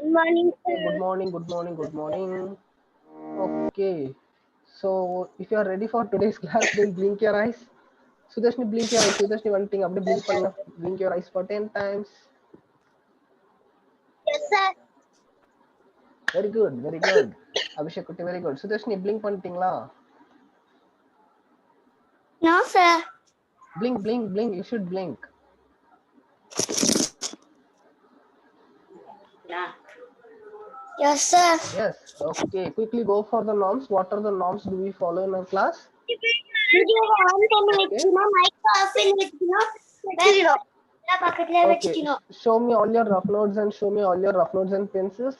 Good morning, Hey, sir. good morning, good morning, good morning. Okay, so if you are ready for today's class, then blink your eyes. Sudashni, blink your eyes. Sudashni, one thing, அப்படியே blink பண்ணு. Blink your eyes for 10 times. Yes, sir. Very good, very good. Abhishek Kutti, very good. Sudashni, blink பண்ணிட்டீங்களா? No, sir. Blink, blink, blink. You should blink. Yes, sir. Yes. Okay. Quickly go for the norms. What are the norms do we follow in our class? Video on பண்ணி வெச்சினோ mic of பண்ணி வெச்சினோ வெச்சிரோ பக்கத்துல Okay. வெச்சினோ Show me all your rough notes and show me all your rough notes and pencils.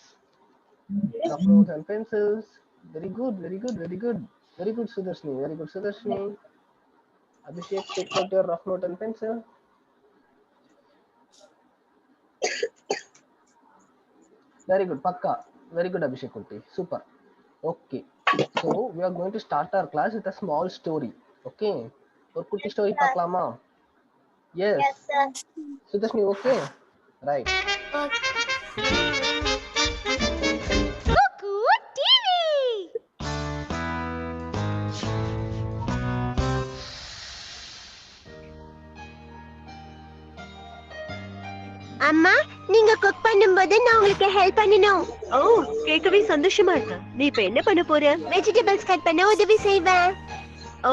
Rough notes and pencils. Very good, very good, very good. Very good, Sudarshini. Very good, Sudarshini. Abhishek, take out your rough note and pencil. Very good, Pakka. Very good, Abhishek Kutti. Super. Okay. So, we are going to start our class with a small story. Okay. ஒரு குட்டி story பார்க்கலாமா? Yes. Yes, sir. Sudarshini, okay? Right. Cuckoo TV. அம்மா நீங்க cook பண்ணும்போது நான் உங்களுக்கு help பண்ணனும். ஓ கேட்கவே சந்தோஷமா இருக்கு. நீ இப்ப என்ன பண்ண போற? வெஜிடபிள்ஸ் கட் பண்ண உதவி செய்வேன். ஓ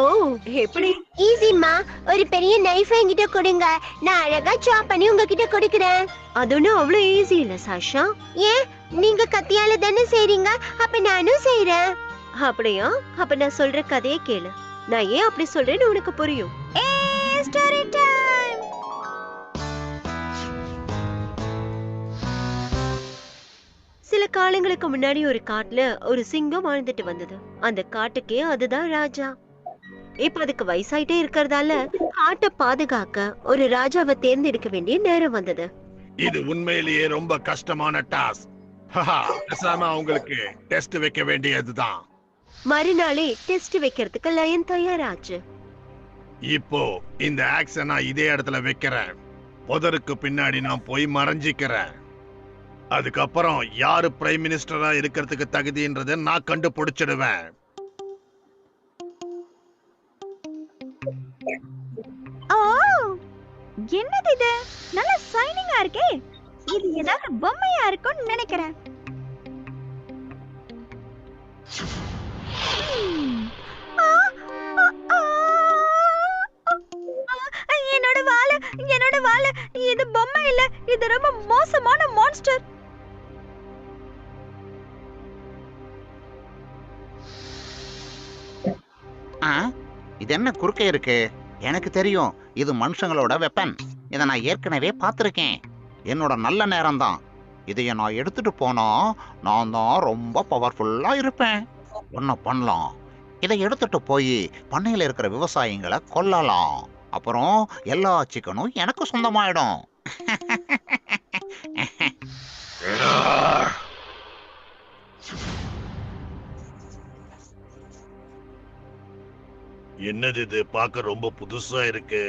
எப்படி? ஈஸிமா, ஒரு பெரிய நைஃப் என்கிட்ட கொடுங்க, நான் அழகா சாப் பண்ணி உங்ககிட்ட கொடுக்கிறேன். அது ஒன்றும் அவ்வளோ ஈஸி இல்ல சாஷா. ஏன் நீங்க கத்தியால தானே செய்றீங்க, அப்ப நானும் செய்றேன். அப்படியா? அப்ப நான் சொல்ற கதையை கேளு. நான் ஏன் அப்படி சொல்றேன்னு உனக்கு புரியும். Story time. சில காலங்களுக்கு முன்னாடி ஒரு காட்டுல ஒரு சிங்கம் வாழ்ந்துட்டு வந்தது. அந்த காட்டுக்கே அதுதான் ராஜா. இப்ப அதுக்கு வயசாயிட்டே இருக்கறதால காட்டை பாதுகாக்க ஒரு ராஜாவை தேர்ந்தெடுக்க வேண்டிய நேரம் வந்தது. இது உண்மையிலேயே ரொம்ப கஷ்டமான டாஸ்க். பேசாம உங்களுக்கு டெஸ்ட் வைக்க வேண்டியதுதான். மறுநாளே டெஸ்ட் வைக்கிறதுக்கு லயன் தயாராச்சு. இப்போ இந்த ஆக்சன் நான் இதே இடத்துல வைக்கிறேன். புதருக்கு பின்னாடி நான் போய் மறைஞ்சிக்கிறேன். அதுக்கப்புறம் யாரு பிரைம் மினிஸ்டரா இருக்கிறதுக்கு தகுதின்றதை நான் கண்டுபிடிச்சிடுவேன். ஓ என்னது இது? நல்ல ஷைனிங்கா இருக்கே. இது ஏதாவது பொம்மையா இருக்கும்னு நினைக்கிறேன். என்னோட வால இது பொம்மை இல்ல, இது ரொம்ப மோசமான மான்ஸ்டர். இது என்ன குறுக்கே இருக்கு? எனக்கு தெரியும், இது மனுஷங்களோட வெப்பன். இதை நான் ஏற்கனவே பார்த்துருக்கேன். என்னோட நல்ல நேரம் தான். இதைய நான் எடுத்துட்டு போனா நான் தான் ரொம்ப பவர்ஃபுல்லா இருப்பேன். ஒன்ன பண்ணலாம், இதை எடுத்துட்டு போய் பண்ணையில இருக்கிற விவசாயிகளை கொல்லலாம். அப்புறம் எல்லா சிக்கனும் எனக்கு சொந்தமாயிடும். என்னது இது? பார்க்க ரொம்ப புதுசா இருக்கு.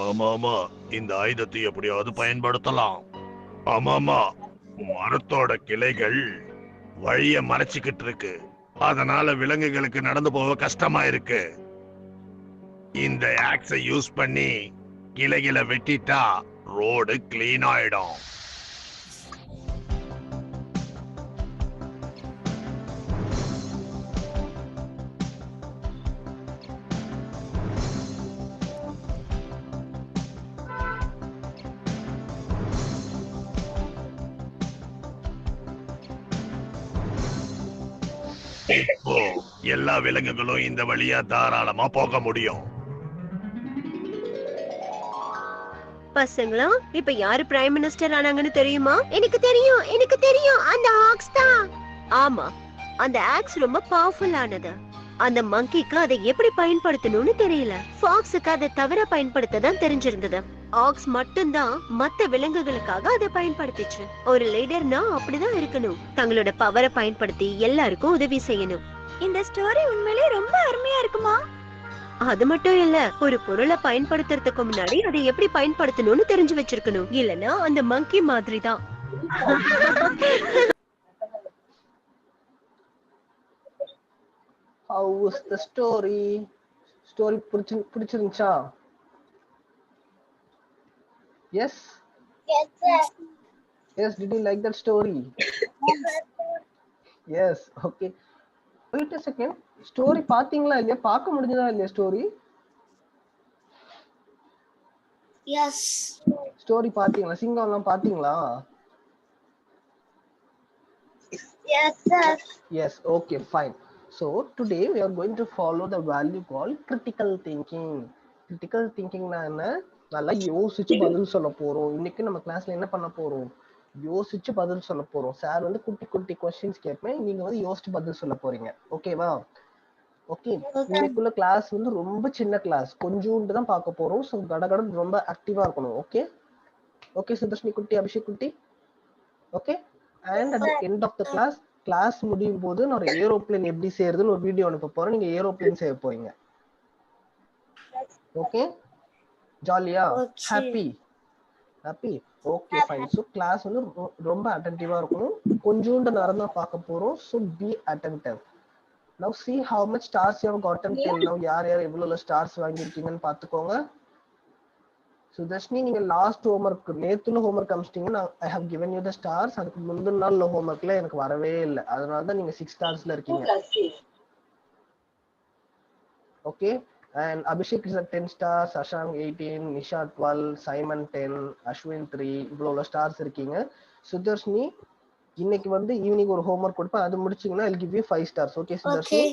ஆமாமா, இந்த ஆயுதத்தை எப்படியாவது பயன்படுத்தலாம். ஆமாமா, மரத்தோட கிளைகள் வழிய மறைச்சிக்கிட்டு இருக்கு. அதனால விலங்குகளுக்கு நடந்து போக கஷ்டமா இருக்கு. இந்த ஆக்ஸை யூஸ் பண்ணி கிளைகளை வெட்டிட்டா ரோடு கிளீன் ஆயிடும். இப்போ எல்லா விலங்குகளும் இந்த வழியா தாராளமா போக முடியும். பசங்களா, இப்ப யாரு பிரைம் மினிஸ்டர் ஆனாங்கன்னு தெரியுமா? எனக்கு தெரியும், அந்த ஆக்ஸ் தான். ஆமா, அந்த ஆக்ஸ் ரொம்ப பவர்ஃபுல் ஆனது. அந்த மங்கிக்கு அதை எப்படி பயன்படுத்தணும்னு தெரியல. ஃபாக்ஸுக்கு அதை தவிர பயன்படுத்த தான் தெரிஞ்சிருந்தது. ஆக்ஸ் மட்டும்தான் மத்த விலங்குகளுக்காக அதை பயன்படுத்திச்சு. ஒரு லீடர்னா அப்படிதான் இருக்கணும். தங்களோட பவரை பயன்படுத்தி எல்லாருக்கும் உதவி செய்யணும். இந்த ஸ்டோரி உண்மையிலேயே ரொம்ப அருமையா இருக்குமா? அது மட்டும் இல்ல, ஒரு பொருளை பயன்படுத்துறதுக்கு முன்னாடி அதை எப்படி பயன்படுத்தணும்னு தெரிஞ்சு வச்சிருக்கணும். இல்லனா அந்த மங்கி மாதிரி தான். How was the story? Story பிடிச்சிருந்துச்சா? Yes? Yes, sir. Yes, did you like that story? Yes, okay. Wait a second. Story பாத்தீங்களா இல்லையா? பார்க்க முடிஞ்சதா இல்லையா ஸ்டோரி? Yes. ஸ்டோரி பாத்தீங்களா? சிங்கம்லாம் பாத்தீங்களா? Yes, sir. Yes, okay, fine. So today we are going to follow the value called critical thinking. Critical thinking na என்ன? நல்லா யோசிச்சு பதில் சொல்ல போறோம். இன்னைக்கு நம்ம கிளாஸ்ல என்ன பண்ண போறோம்? யோசிச்சு பதில் சொல்ல போறோம். சார் வந்து குட்டி குட்டி கொஸ்டின்ஸ் கேட்பேன், நீங்க வந்து யோசிச்சு பதில் சொல்ல போறீங்க. ஓகேவா? ஓகே. இன்னைக்குள்ள கிளாஸ் வந்து ரொம்ப சின்ன கிளாஸ், கொஞ்சோண்டு தான் பார்க்க போறோம். ஸோ கடகடன் ரொம்ப ஆக்டிவா இருக்கணும். ஓகே ஓகே சுதர்ஷினி குட்டி, அபிஷேக் குட்டி. Okay. And at the end of the class முடியும் போது நான் ஒரு ஏரோப்ளேன் எப்படி செய்யறதுன்னு ஒரு வீடியோ அனுப்ப போறேன். நீங்க ஏரோப்ளேன் செய்ய போறீங்க. ஓகே, ஜாலியா? Happy? Okay, fine. So class வந்து ரொம்ப அட்டென்டிவா இருக்கணும். கொஞ்சோண்டு நேரம் தான் பார்க்க போறோம். So be attentive. Now see how much stars you have gotten till now. யார் யார் எவ்வளவு ஸ்டார்ஸ் வாங்கியிருக்கீங்கன்னு பார்த்துக்கோங்க. சுதர்ஷினி, நீங்க லாஸ்ட் ஹோம்ஒர்க் நேத்துல ஹோம்ஒர்க் அனுப்பிச்சிட்டீங்கன்னா I have given you the stars. அதுக்கு முந்தின நாள் ஹோம்ஒர்க்ல எனக்கு வரவே இல்லை, அதனால தான் நீங்க 6 ஸ்டார்ஸ்ல இருக்கீங்க. Okay. And Abhishek is at 10 stars, Ashank 18, Nisha 12, Simon 10, Ashwin 3. இவ்வளவு ஸ்டார்ஸ் இருக்கீங்க. சுதர்ஷினி, இன்னைக்கு வந்து ஈவினிங் ஒரு ஹோம்ஒர்க் கொடுப்பேன், அது முடிச்சீங்கன்னா I'll give you 5 stars. Okay Sudharshini?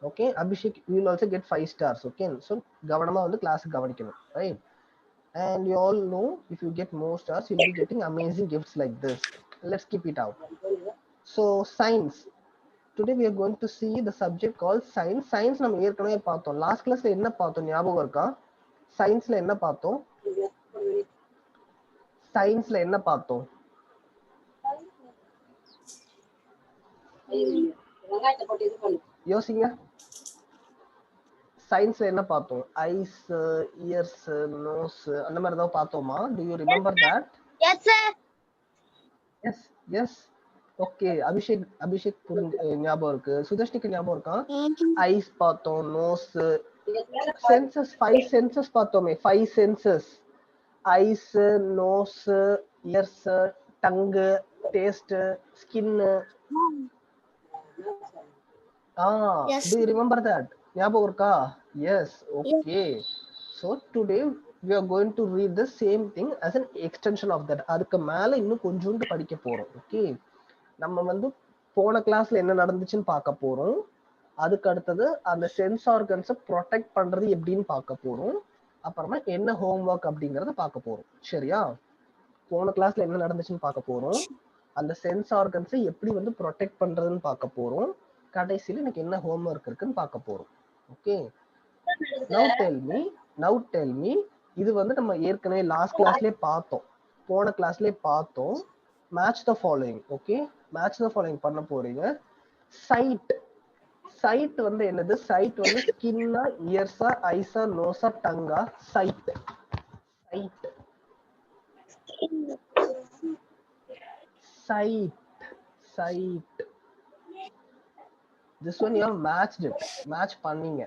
Okay, Abhishek, you will also get 5 stars. Okay, so கவனமா வந்து கிளாஸ் கவனிக்கணும், right? And you all know if you get more stars you'll be getting amazing gifts like this. Let's keep it out. So science, today we are going to see the subject called science. Science நம்ம ஏற்கனவே பார்த்தோம். Last கிளாஸ்ல என்ன பார்த்தோம் ஞாபகம் இருக்கா? சயின்ஸ்ல என்ன பார்த்தோம்? சயின்ஸ்ல என்ன பார்த்தோம்? யோசிங்க. சயின்ஸ்ல என்ன பார்த்தோம்? ஐஸ், இயர்ஸ், நோஸ், அந்த மாதிரி ஏதாவது பார்த்தோமா? Do you remember that? Yes, sir. Yes. Okay. Abhishek ஞாபகம் இருக்கு. சுதர்ஷினிக்கு ஞாபகம் இருக்கா? ஐஸ் பார்த்தோம், நோஸ், சென்சஸ், 5 சென்சஸ் பார்த்தோமே. 5 senses: eyes, nose, ears, tongue, taste, skin. Yes. Do you remember that? ஞாபகம் இருக்கா? Yes. Okay. So today we are going to read the same thing as an extension of that. அதுக்கு மேல இன்னும் கொஞ்சோண்டு படிக்க போறோம். Okay, நம்ம வந்து போன கிளாஸ்ல என்ன நடந்துச்சுன்னு பார்க்க போறோம். அதுக்கு அடுத்தது அந்த சென்ஸ் ஆர்கன்ஸை ப்ரொடெக்ட் பண்றது எப்படின்னு பார்க்க போறோம். அப்புறமா என்ன ஹோம்ஒர்க் அப்படிங்கறத பார்க்க போறோம். சரியா? போன கிளாஸ்ல என்ன நடந்துச்சுன்னு பார்க்க போறோம், அந்த சென்ஸ் ஆர்கன்ஸை எப்படி வந்து ப்ரொடெக்ட் பண்றதுன்னு பார்க்க போறோம். கடைசியில எனக்கு என்ன ஹோம்ஒர்க் இருக்குன்னு பார்க்க போறோம். ஓகே, now tell me, இது வந்து நம்ம ஏற்கனவே லாஸ்ட் கிளாஸ்லயே பார்த்தோம், போன கிளாஸ்லயே பார்த்தோம். Match the following. Okay, match the following பண்ண போறீங்க. சைட் வந்து என்னது? சைட் வந்து ஸ்கின்னா, இயர்ஸா, ஐஸா, நோஸா, tanka? Side. This one you have matched it. Match பண்ணீங்க.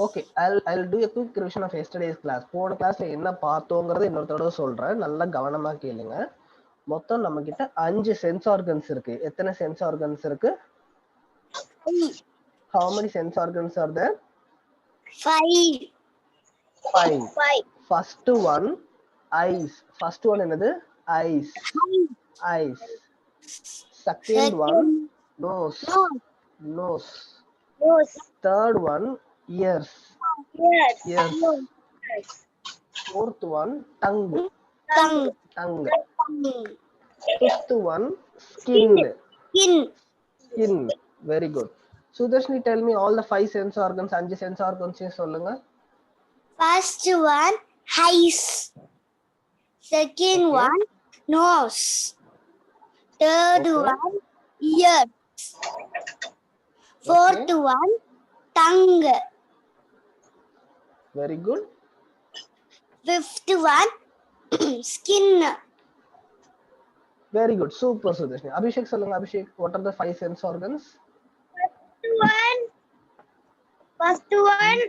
Okay, I'll do a quick revision of yesterday's class. போன கிளாஸ்ல என்ன பார்த்தோங்கிறத இன்னொரு தடவை சொல்றேன், நல்லா கவனமா கேளுங்க. மொத்தம் நம்ம கிட்ட 5 சென்ஸ் ஆர்கன்ஸ் இருக்கு. எத்தனை சென்ஸ் ஆர்கன்ஸ் இருக்கு? How many sense organs are there? 5. First one, eyes. First one என்னது? Eyes. Second one, nose. Third one, ears. Fourth one, tongue. Fifth one, skin. Very good. Sudarshini, tell me all the 5 sense organs. 5 sense organs சொல்லுங்க. First one, eyes. Second one, nose. Third one, ears. Fourth one, tongue. Very good. Fifth one, skin. Very good. Super, Sudarshini. Abhishek, சொல்லுங்க Abhishek. What are the 5 sense organs? First one,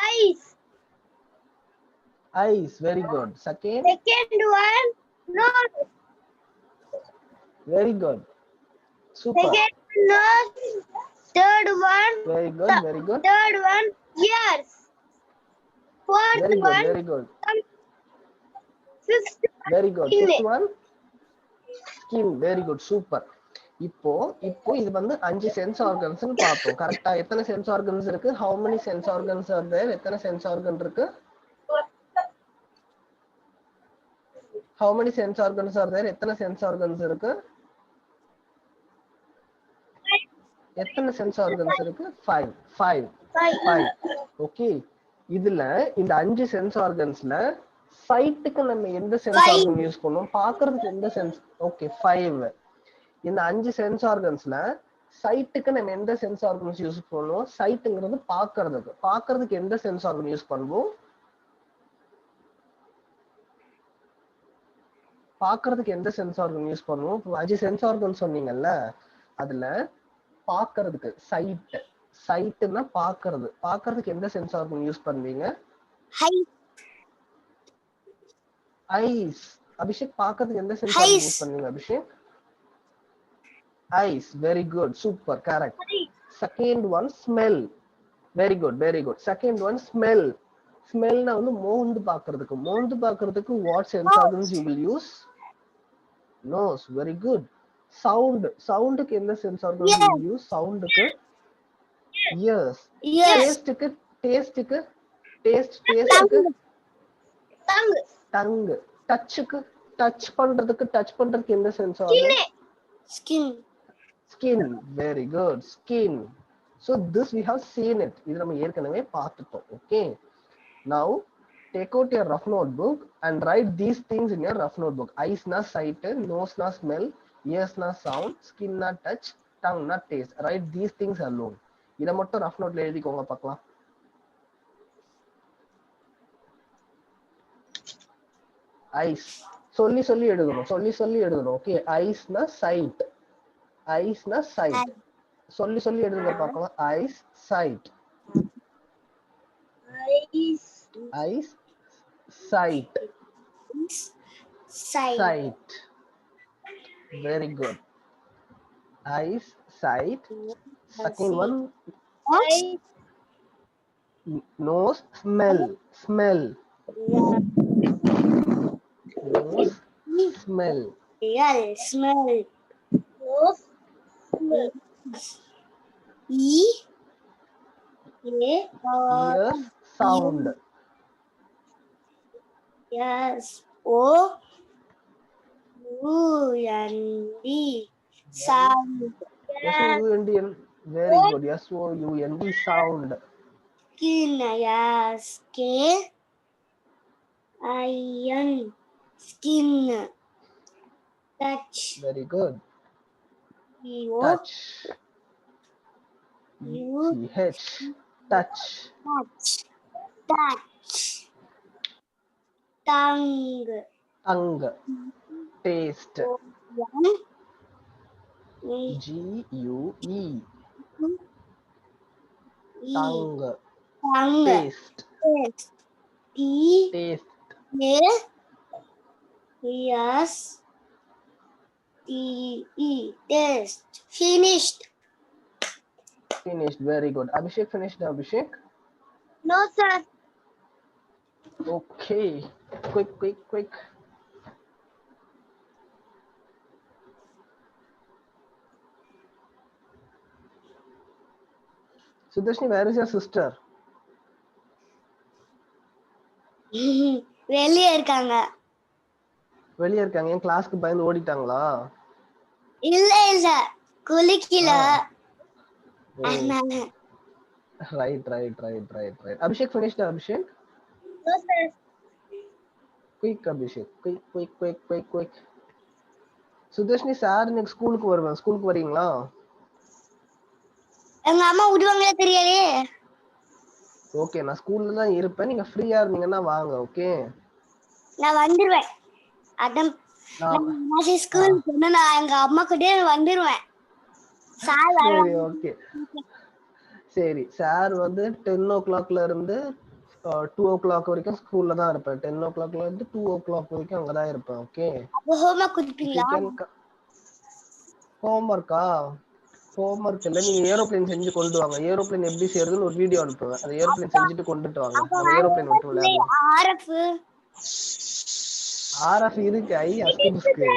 eyes. Eyes. Very good. Second. Second one, nose. Very good. Super. Second nose. Third one, Very good. Very good. third one, ears. Fourth Very good. one, Very good. fifth Very good. Skin. Fifth one, skin. Very good. Super. இப்போ இது வந்து 5 sense organs பார்த்தோம். கரெக்ட்டா எத்தனை sense organs இருக்கு? How many sense organs are there? எத்தனை sense organ இருக்கு? How many sense organs are there? எத்தனை சென்ஸ் ஆர்கன்ஸ் இருக்கு? எத்தனை சென்ஸ் ஆர்கன்ஸ் இருக்கு? 5. ஓகே. இதுல இந்த 5 சென்ஸ் ஆர்கன்ஸ்ல சைட்டுக்கு நம்ம எந்த சென்ஸ் ஆர்கன் யூஸ் பண்ணுவோம்? பார்க்கிறதுக்கு எந்த சென்ஸ்? ஓகே 5. இந்த 5 சென்ஸ் ஆர்கன்ஸ்ல சைட்டுக்கு நம்ம எந்த சென்ஸ் ஆர்கன்ஸ் யூஸ் பண்ணுவோம்? சைட்டுங்கிறது பார்க்கிறதுக்கு எந்த சென்ஸ் ஆர்கன் யூஸ் பண்ணுவோம்? பார்க்கிறதுக்கு எந்த சென்ஸ் ஆர்கன் யூஸ் பண்ணுவோம்? 5 சென்ஸ் ஆர்கன் சொன்னீங்கல்ல, அதுல பார்க்கிறதுக்கு சைட்னா பார்க்கிறதுக்கு எந்த சென்ஸ் ஆர்கன் யூஸ் பண்ணுவீங்க? ஐஸ். அபிஷேக், பார்க்கிறதுக்கு எந்த சென்ஸ் ஆர்கன் யூஸ் பண்ணுவீங்க Abhishek? Eyes. Very good. Super. Correct. Second one, smell. Very good. Second one, smell. Smell na வந்து மோந்து பார்க்கிறதுக்கு what sense organs you will use? Nose. Very good. Sound க்கு எந்த sense organ you will use? Sound க்கு ears. Taste க்கு tongue. Touch பண்றதுக்கு எந்த sense organ? Skin. Very good. Skin. So this we have seen it. இது நம்ம ஏற்கனவே பார்த்துட்டோம். Okay. Now take out your rough notebook and write these things in your rough notebook. Eyes na sight, nose na smell, ears na sound, skin na touch, tongue na taste. Write these things alone. இத மட்டும் rough noteல எழுதிக்கோங்க பார்க்கலாம். Eyes. சொல்லி எழுதணும். Okay. Eyes na sight. சொல்லி எழுதுங்க பார்க்கலாம். Eyes, sight. Very good. Eyes, sight. Second one, nose, smell. Nose, smell. Smell. Ear, sound. Yes. O-U-N-D. Sound. S-O-U-N-D. Very good. S-O-U-N-D. Sound. Skin. Yes. K-I-N. Skin. Touch. Very good. Touch. T-H. Touch. Tongue. Taste. G-U-E. Tongue. Taste. Taste. Yes. T-E. Taste. Finished. Very good. Abhishek finished. Abhishek? No, sir. Okay. Quick. Sudarshini, where is your sister? வெளியே இருக்காங்க. என் கிளாஸ்க்கு பயந்து ஓடிட்டாங்களா? இல்ல குளிக்கல. அதனால Right. Abhishek finished, Abhishek? No, sir. Quick, Abhishek. Quick. Sudharshini sir இன்னைக்கு ஸ்கூலுக்கு வருவேன். ஸ்கூலுக்கு வரீங்களா? எங்க அம்மா விடுவாங்களே தெரியலையே. ஓகே, நான் ஸ்கூல்ல தான் இருப்பேன். நீங்க ஃப்ரீயா இருந்தீங்கன்னா வாங்க. ஓகே, நான் வந்துருவேன். அதான் நான் ஸ்கூல் போனா நான் எங்க அம்மா கிட்டே வந்துருவேன். சார் சரி, ஓகே. சரி, சார் வந்து 10 o'clockல இருந்து 2 o'clock வரைக்கும் ஸ்கூல்ல தான் இருப்பேன். 10 o'clockல இருந்து 2 o'clock வரைக்கும் அங்கதான் இருப்பேன். ஓகே, அப்போ ஹோம்வொர்க் கொடுப்பீங்களா? ஹோம்வொர்க் இல்ல, நீங்க ஏரோப்ளேன் செஞ்சு கொண்டு வாங்க. ஏரோப்ளேன் எப்படி செய்யறதுன்னு ஒரு வீடியோ அனுப்புவேன். அந்த ஏரோப்ளேன் செஞ்சுட்டு கொண்டுட்டு வாங்க. நம்ம ஏரோப்ளேன் விட்டு விளையாடலாம். ஆர்எஃப் இருக்கு. அஸ்குஸ்க்கு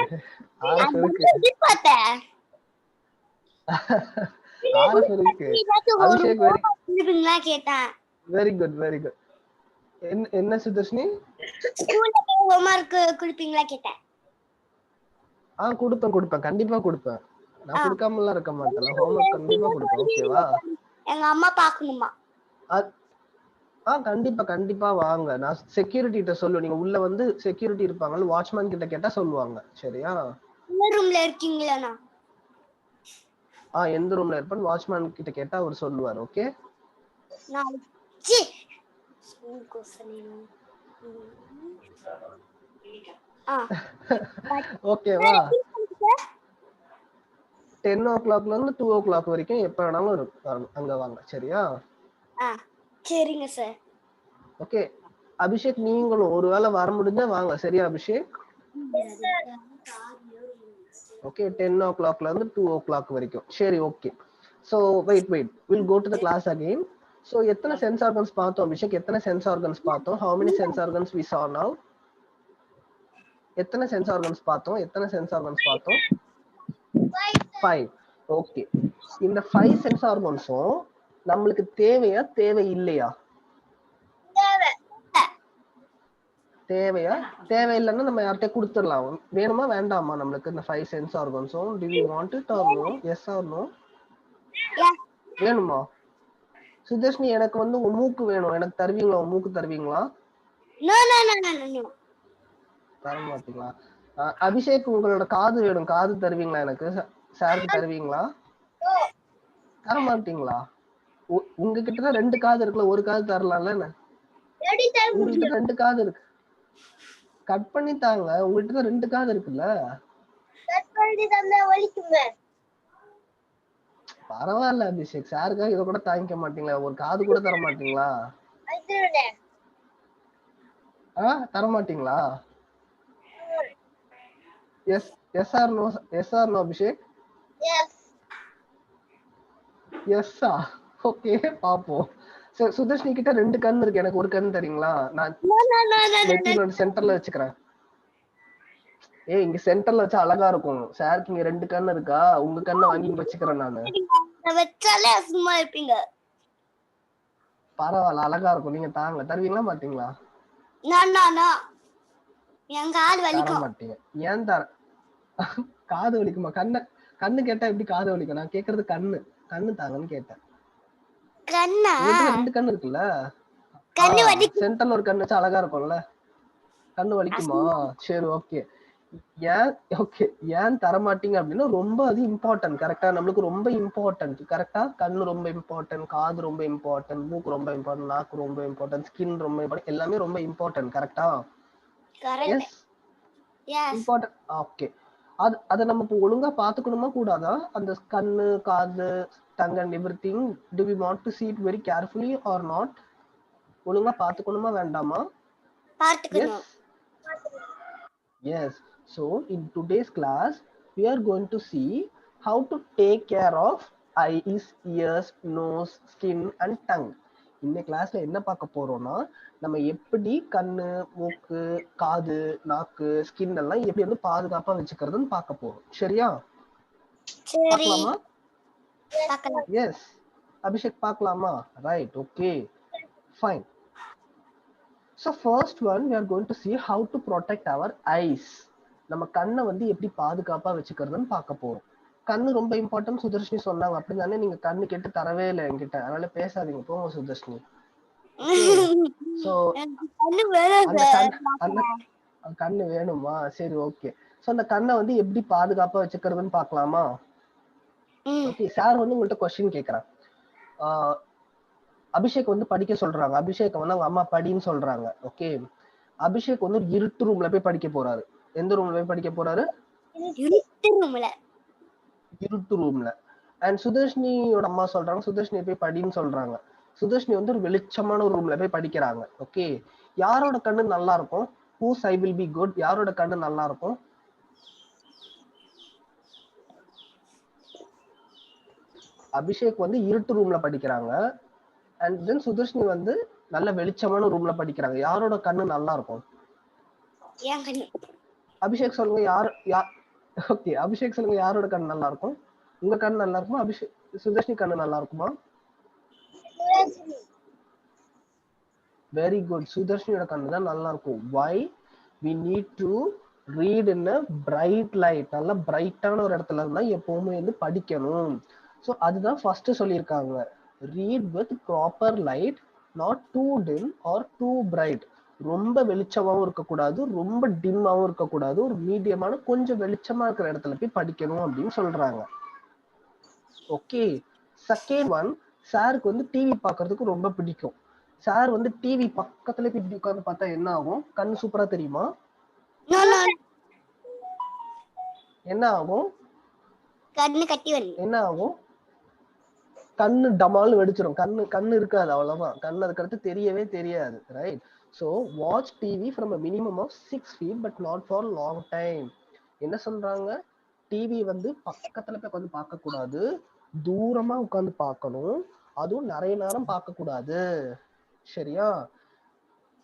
ஆர்எஃப் இருக்கு. ஆர்எஃப் இருக்கு. Abhishek very good. என்ன சுதர்ஷினி? ஸ்கூல்ல ஹோம்வொர்க் கொடுப்பீங்களா கேட்டேன். கொடுப்பேன். கண்டிப்பா கொடுப்பேன். நான் கொடுக்காமலாம் இருக்க மாட்டேன். ஹோம்வொர்க் கண்டிப்பா கொடுப்பேன். ஓகேவா? எங்க அம்மா பார்க்கணுமா? கண்டிப்பா வாங்க. நான் செக்யூரிட்டி கிட்ட சொல்லுவேன். நீங்க உள்ள வந்து செக்யூரிட்டி இருப்பாங்க, வாட்ச்மேன் கிட்ட கேட்டா சொல்லுவாங்க. சரியா? எந்த ரூம்ல இருக்கீங்களா? எந்த ரூம்ல இருப்பேன் வாட்ச்மேன் கிட்ட கேட்டா அவர் சொல்லுவார். ஓகே, ஓகேவா? 10 o'clockல இருந்து 2 o'clock வரைக்கும் எப்ப வேணாலும் அங்க வாங்க. சரியா? சரிங்க சார். ஓகே, அபிஷேக் நீங்களும் ஒருவேளை வர முடிஞ்சா வாங்க. சரியா அபிஷேக்? ஓகே, 10 o'clockல இருந்து 2 o'clock வரைக்கும். சரி, okay. So wait, we'll go to the class again. So எத்தனை சென்ஸ் ஆர்கன்ஸ் பார்த்தோம் அபிஷேக்? எத்தனை சென்ஸ் ஆர்கன்ஸ் பார்த்தோம்? How many sense organs we saw now? எத்தனை சென்ஸ் ஆர்கன்ஸ் பார்த்தோம்? 5. ஓகே, இந்த 5 சென்ஸ் ஆர்கன்ஸும் நம்மளுக்கு தேவையா இல்லையா? தேவையில்லைன்னா நம்ம யார்கிட்ட கொடுத்துடலாம். வேணுமா வேண்டாமா நம்மளுக்கு இந்த 5 sense ஆர்கன்ஸும்? Do we want it or no? Yes or no? வேணுமா? சுதர்ஷினி, எனக்கு வந்து உன் மூக்கு வேணும். எனக்கு தருவீங்களா? உன் மூக்கு தருவீங்களா? தர மாட்டீங்களா? அபிஷேக், உங்களோட காது வேணும். காது தருவீங்களா? எனக்கு சாருக்கு தருவீங்களா? தர மாட்டீங்களா? உங்ககிட்ட தான் 2 காது இருக்குல்ல, ஒரு காது தரலாம்ல. உங்ககிட்ட 2 காது இருக்கு. கட் பண்ணி தாங்க. உங்ககிட்ட தான் 2 காது இருக்குல்ல. பரவாயில்ல அபிஷேக், சாருக்காக இதை கூட தாங்கிக்க மாட்டீங்களா? ஒரு காது கூட தர மாட்டீங்களா? தர மாட்டீங்களா? Yes or no Abhishek? எஸ்ஸா? ஓகே, பாப்போம். சுதர்ஷினி கிட்ட 2 கண் இருக்கு. எனக்கு ஒரு கண் தரீங்களா? நான் நெத்தியோட சென்டர்ல வச்சுக்கிறேன். இங்க சென்டர்ல வச்சா அழகா இருக்கும். சாருக்கு இங்க 2 கண் இருக்கா? உங்க கண்ணை வாங்கி வச்சுக்கிறேன் நானு. சும்மா இருப்பீங்க. பரவாயில்ல, அழகா இருக்கும். நீங்க தாங்க. தருவீங்களா மாட்டீங்களா? தர மாட்டீங்க. ஏன் தர? காது வலிக்குமா? கண்ணு கேட்டா எப்படி காது வலிக்கும்? நான் கேக்குறது கண்ணு தாங்கன்னு கேட்டேன். 2 கண்ணு இருக்குல்ல, சென்டர்ல ஒரு கண்ணு வச்சா அழகா இருக்கும்ல. கண்ணு வலிக்குமா? சரி, ஓகே. ஏன் தர மாட்டீங்க அப்படின்னா, ரொம்ப அது இம்பார்ட்டன்ட். கரெக்டா? நம்மளுக்கு ரொம்ப இம்பார்ட்டன்ட். கரெக்டா? கண்ணு ரொம்ப இம்பார்ட்டன்ட், காது ரொம்ப இம்பார்ட்டன்ட், மூக்கு ரொம்ப இம்பார்ட்டன்ட், நாக்கு ரொம்ப இம்பார்ட்டன்ட், ஸ்கின் ரொம்ப இம்பார்ட்டன்ட், எல்லாமே ரொம்ப இம்பார்ட்டன்ட். கரெக்டா? இம்பார்ட்டன்ட். ஓகே, அதை நம்ம இப்போ ஒழுங்கா பாத்துக்கணுமா கூடாதா? அந்த கண்ணு, காது, tongue and everything, do we want to see it very carefully or not? ஒழுங்கா பாத்துக்கணுமா வேண்டாமா? பாத்துக்கணும். Yes. So in today's class we are going to see how to take care of eyes, ears, nose, skin and tongue. இந்த கிளாஸ்ல என்ன பார்க்க போறோம்னா, நம்ம எப்படி கண்ணு, மூக்கு, காது, நாக்கு, ஸ்கின் எல்லாம் எப்படி வந்து பாதுகாப்பா வச்சுக்கிறதுன்னு பார்க்க போறோம். சரியா? பார்க்கலாமா? எஸ் அபிஷேக், பார்க்கலாமா? Right, okay, fine. So first one we are going to see how to protect our eyes. நம்ம கண்ணை வந்து எப்படி பாதுகாப்பா வச்சுக்கிறதுன்னு பார்க்க போறோம். கண்ணு ரொம்ப இம்பார்ட்டன்ட் சுதர்ஷினி சொன்னாங்க. அப்படிதானே? நீங்க கண்ணு கேட்டு தரவே இல்லை என்கிட்ட, அதனால பேசாதீங்க, போங்க சுதர்ஷினி. சோ கண்ணு வேணும் அந்த சார். அந்த கண்ணு வேணுமா? சரி, ஓகே. சோ அந்த கண்ணை வந்து எப்படி பாதுகாப்பா வச்சுக்கிறதுன்னு பாக்கலாமா? ஓகே, சார் வந்து உங்கள்ட்ட கொஸ்டின் கேக்குறேன். அபிஷேக் வந்து படிக்க சொல்றாங்க. அபிஷேக் வந்து அவங்க அம்மா படின்னு சொல்றாங்க. ஓகே, அபிஷேக் வந்து ஒரு இருட்டு ரூம்ல போய் படிக்க போறாரு. எந்த ரூம்ல போய் படிக்க போறாரு? இருட்டு ரூம்ல. அண்ட் சுதர்ஷினியோட அம்மா சொல்றாங்க சுதர்ஷினி போய் படின்னு சொல்றாங்க. சுதர்ஷினி வந்து ஒரு வெளிச்சமான ஒரு ரூம்ல போய் படிக்கிறாங்க. ஓகே, யாரோட கண்ணு நல்லா இருக்கும்? whose eye will be good? யாரோட கண்ணு நல்லா இருக்கும்? அபிஷேக் வந்து இருட்டு ரூம்ல படிக்கிறாங்க. அண்ட் தென் சுதர்ஷினி வந்து நல்ல வெளிச்சமான ரூம்ல படிக்கிறாங்க. யாரோட கண்ணு நல்லா இருக்கும்? அபிஷேக் சொல்லுங்க. ஓகே, அபிஷேக் சொல்லுங்க, யாரோட கண்ணு நல்லா இருக்கும்? உங்க கண்ணு நல்லா இருக்குமா? சுதர்ஷினி கண்ணு நல்லா இருக்குமா? வெரி குட், சுதர்ஷினியோட கண்ணு தான் நல்லா இருக்கும். வை? we need to read in a bright light. நல்ல பிரைட்டான ஒரு இடத்துல இருந்தா எப்பவுமே வந்து படிக்கணும். ஸோ அதுதான் ஃபர்ஸ்ட் சொல்லியிருக்காங்க. read with proper light, not too dim or too bright. ரொம்ப வெளிச்சமாவும் இருக்கக்கூடாது, ரொம்ப டிம்மாவும் இருக்கக்கூடாது, ஒரு மீடியமான கொஞ்சம் வெளிச்சமா இருக்கிற இடத்துல போய் படிக்கணும் அப்படின்னு சொல்றாங்க. ஓகே, செகண்ட் ஒன், சாருக்கு வந்து டிவி பார்க்கிறதுக்கு ரொம்ப பிடிக்கும். சார் வந்து டிவி பக்கத்துல இப்படி உட்கார்ந்து பார்த்தா என்ன ஆகும்? கண்ணு சூப்பரா தெரியுமா? என்ன ஆகும்? கண்ணு கட்டி வந்து என்ன ஆகும்? கண்ணு டமால்னு வெடிச்சிடும். கண்ணு இருக்காது, அவ்வளவுதான். கண்ணு அதுக்கடுத்து தெரியவே தெரியாது. Right? So watch TV from a minimum of 6 feet but not for long time. என்ன சொல்றாங்க? டிவி வந்து பக்கத்துல போய் உட்காந்து பார்க்க கூடாது, தூரமா உட்காந்து பார்க்கணும், அதுவும் நிறைய நேரம் பார்க்க கூடாது. சரியா?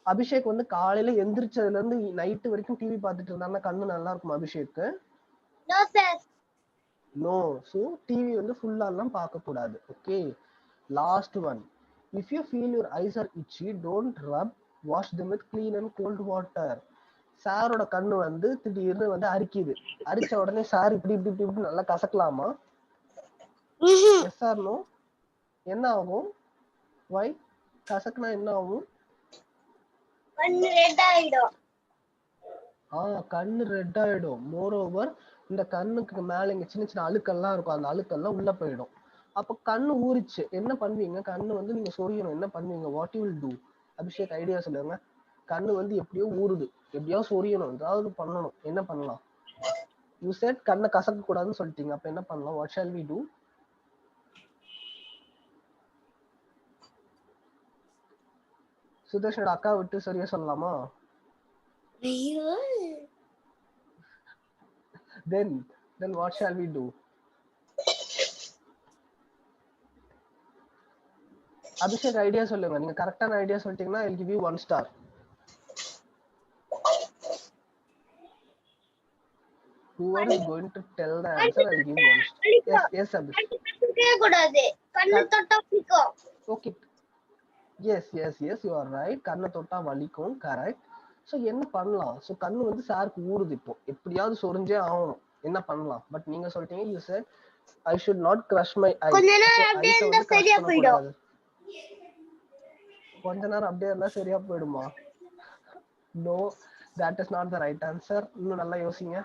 அபிஷேக் வந்து காலையில எந்திரிச்சதுல இருந்து நைட்டு வரைக்கும் டிவி பார்த்துட்டு இருந்தாருன்னா கண்ணு நல்லா இருக்கும் அபிஷேக்கு? நோ. ஸோ டிவி வந்து ஃபுல்லாலாம் பார்க்க கூடாது. Okay, last one, if you feel your eyes are itchy, don't rub, wash them with clean and cold water. சாரோட கண்ணு வந்து திடீர்னு வந்து அரிக்குது. அரிச்ச உடனே சார் இப்படி இப்படி இப்படி இப்படி நல்லா கசக்கலாமா? S or no? என்ன ஆகும்? வை? கசக்குனா என்ன ஆகும்? கண்ணு ரெட் ஆயிடும். மோர் ஓவர் இந்த கண்ணுக்கு மேல இங்க சின்ன சின்ன அழுக்கெல்லாம் இருக்கும், அந்த அழுக்கெல்லாம் உள்ள போயிடும். அப்ப கண்ணு ஊறிச்சு, என்ன பண்ணுவீங்க? கண்ணு வந்து நீங்க சொரியணும், என்ன பண்ணுவீங்க? What you will do? Abhishek idea சொல்லுங்க. கண்ணு வந்து எப்படியோ ஊறுது, எப்படியோ சொரியணும், ஏதாவது பண்ணணும், என்ன பண்ணலாம்? யூ செட் கண்ணை கசக்க கூடாதுன்னு சொல்லிட்டீங்க, அப்ப என்ன பண்ணலாம்? What shall we do? சுதர்ஷனோட அக்கா விட்டு சரியா சொல்லலாமா? then what shall we do? Abhishek idea சொல்லுங்க. நீங்க கரெக்டான ஐடியா சொல்லிட்டீங்கன்னா I'll give you 1 star. Whoever is going to tell the answer I'll give 1 star. Yes Abhishek. கூடாது, கண்ணு தொட்டா வலிக்கும். Okay, yes you are right. கண்ணை தொட்டா வலிக்கும், கரெக்ட். ஸோ என்ன பண்ணலாம்? ஸோ கண்ணு வந்து சாருக்கு ஊறுது, இப்போ எப்படியாவது சொரிஞ்சே ஆகணும், என்ன பண்ணலாம்? பட் நீங்க சொல்லிட்டீங்க, you said I should not crush my eye. கொஞ்ச நேரம் அப்படியே இருந்தா சரியா போயிடும். கொஞ்ச நேரம் அப்படியே இருந்தா சரியா போயிடுமா? No, that is not the right answer. இன்னும் நல்லா யோசிங்க.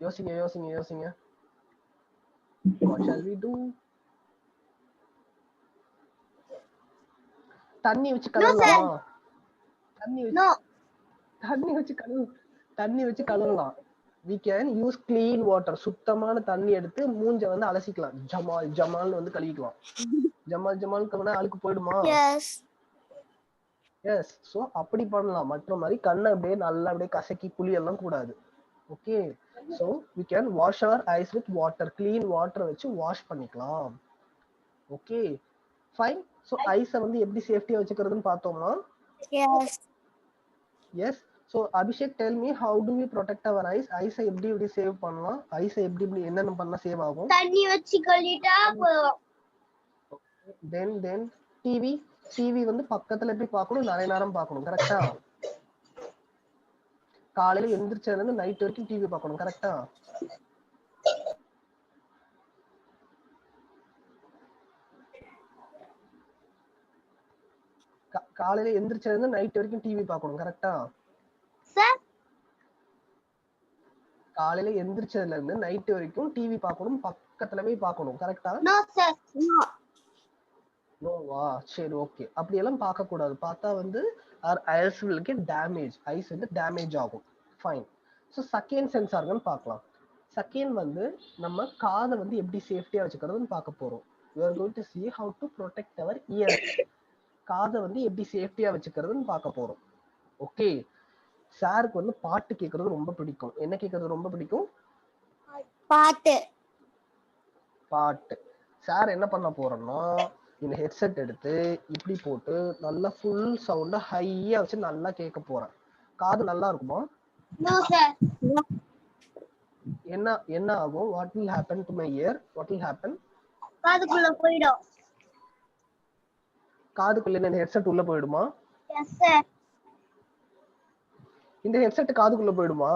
யோசிங்க. What shall we do? தண்ணி வச்சு கழுவலாமா? தண்ணி வச்சு கழுவலாம். we can use clean water. சுத்தமான தண்ணி எடுத்து மூஞ்ச வந்து அலசிக்கலாம், ஜமால்னு வந்து கழுவிக்கலாம். ஜமால் கழுவினா அழுக்கு போயிடுமா? எஸ். சோ அப்படி பண்ணலாம். மற்ற மாதிரி கண்ணை அப்படியே நல்லா அப்படியே கசக்கி புளி எல்லாம் கூடாது. Okay, so we can wash our eyes with water. clean water வச்சு வாஷ் பண்ணிக்கலாம். Okay, fine. சோ ஐஸ வந்து எப்படி சேஃப்டியா வச்சுக்கிறதுன்னு பார்த்தோமா? Yes. So Abhishek, tell me, how do we protect our eyes? ஐஸை எப்படி சேவ் பண்ணலாம்? ஐஸை எப்படி என்னென்ன பண்ணா சேவ் ஆகும்? தண்ணி வச்சு கழுவிட்டா போதும். தென் டிவி வந்து பக்கத்துல போய் பார்க்கணும், நிறைய நேரம் பார்க்கணும், கரெக்டா? காலையில எந்திரிச்சதுல இருந்து நைட் வரைக்கும் டிவி பார்க்கணும் கரெக்டா? காலையில எந்திரிச்சதுல இருந்து நைட் வரைக்கும் டிவி பார்க்கணும் கரெக்டா? சார் காலையில எந்திரிச்சதுல இருந்து நைட் வரைக்கும் டிவி பார்க்கணும், பக்கத்துல போய் பார்க்கணும் கரெக்டா? No sir no. நோவா? சரி ஓகே. அப்படியெல்லாம் பார்க்க கூடாது. பார்த்தா வந்து our eyes will get damage. Eyes வந்து டேமேஜ் ஆகும். Fine. So second sense organ பார்க்கலாம். செகண்ட் வந்து நம்ம காதை வந்து எப்படி சேஃப்டியா வச்சுக்கிறதுன்னு பார்க்க போறோம். we are going to see how to protect our ears. காதை வந்து எப்படி சேஃப்டியா வச்சுக்கிறதுன்னு பார்க்க போறோம். ஓகே. சாருக்கு வந்து பாட்டு கேட்கறது ரொம்ப பிடிக்கும். என்ன கேட்கறது ரொம்ப பிடிக்கும்? பாட்டு. பாட்டு. சார் என்ன பண்ண போறோம்னா இந்த ஹெட்செட் எடுத்து இப்படி போட்டு நல்லா ஃபுல் சவுண்ட ஹையா வச்சு நல்லா கேட்க போறேன். காது நல்லா இருக்குமா? No sir. என்ன என்ன ஆகும்? What will happen to my ear? What will happen? காதுக்குள்ள போய்டும். காதுக்குள்ள இந்த ஹெட்செட் உள்ள போயிடுமா? Yes sir. இந்த ஹெட்செட் காதுக்குள்ள போயிடுமா?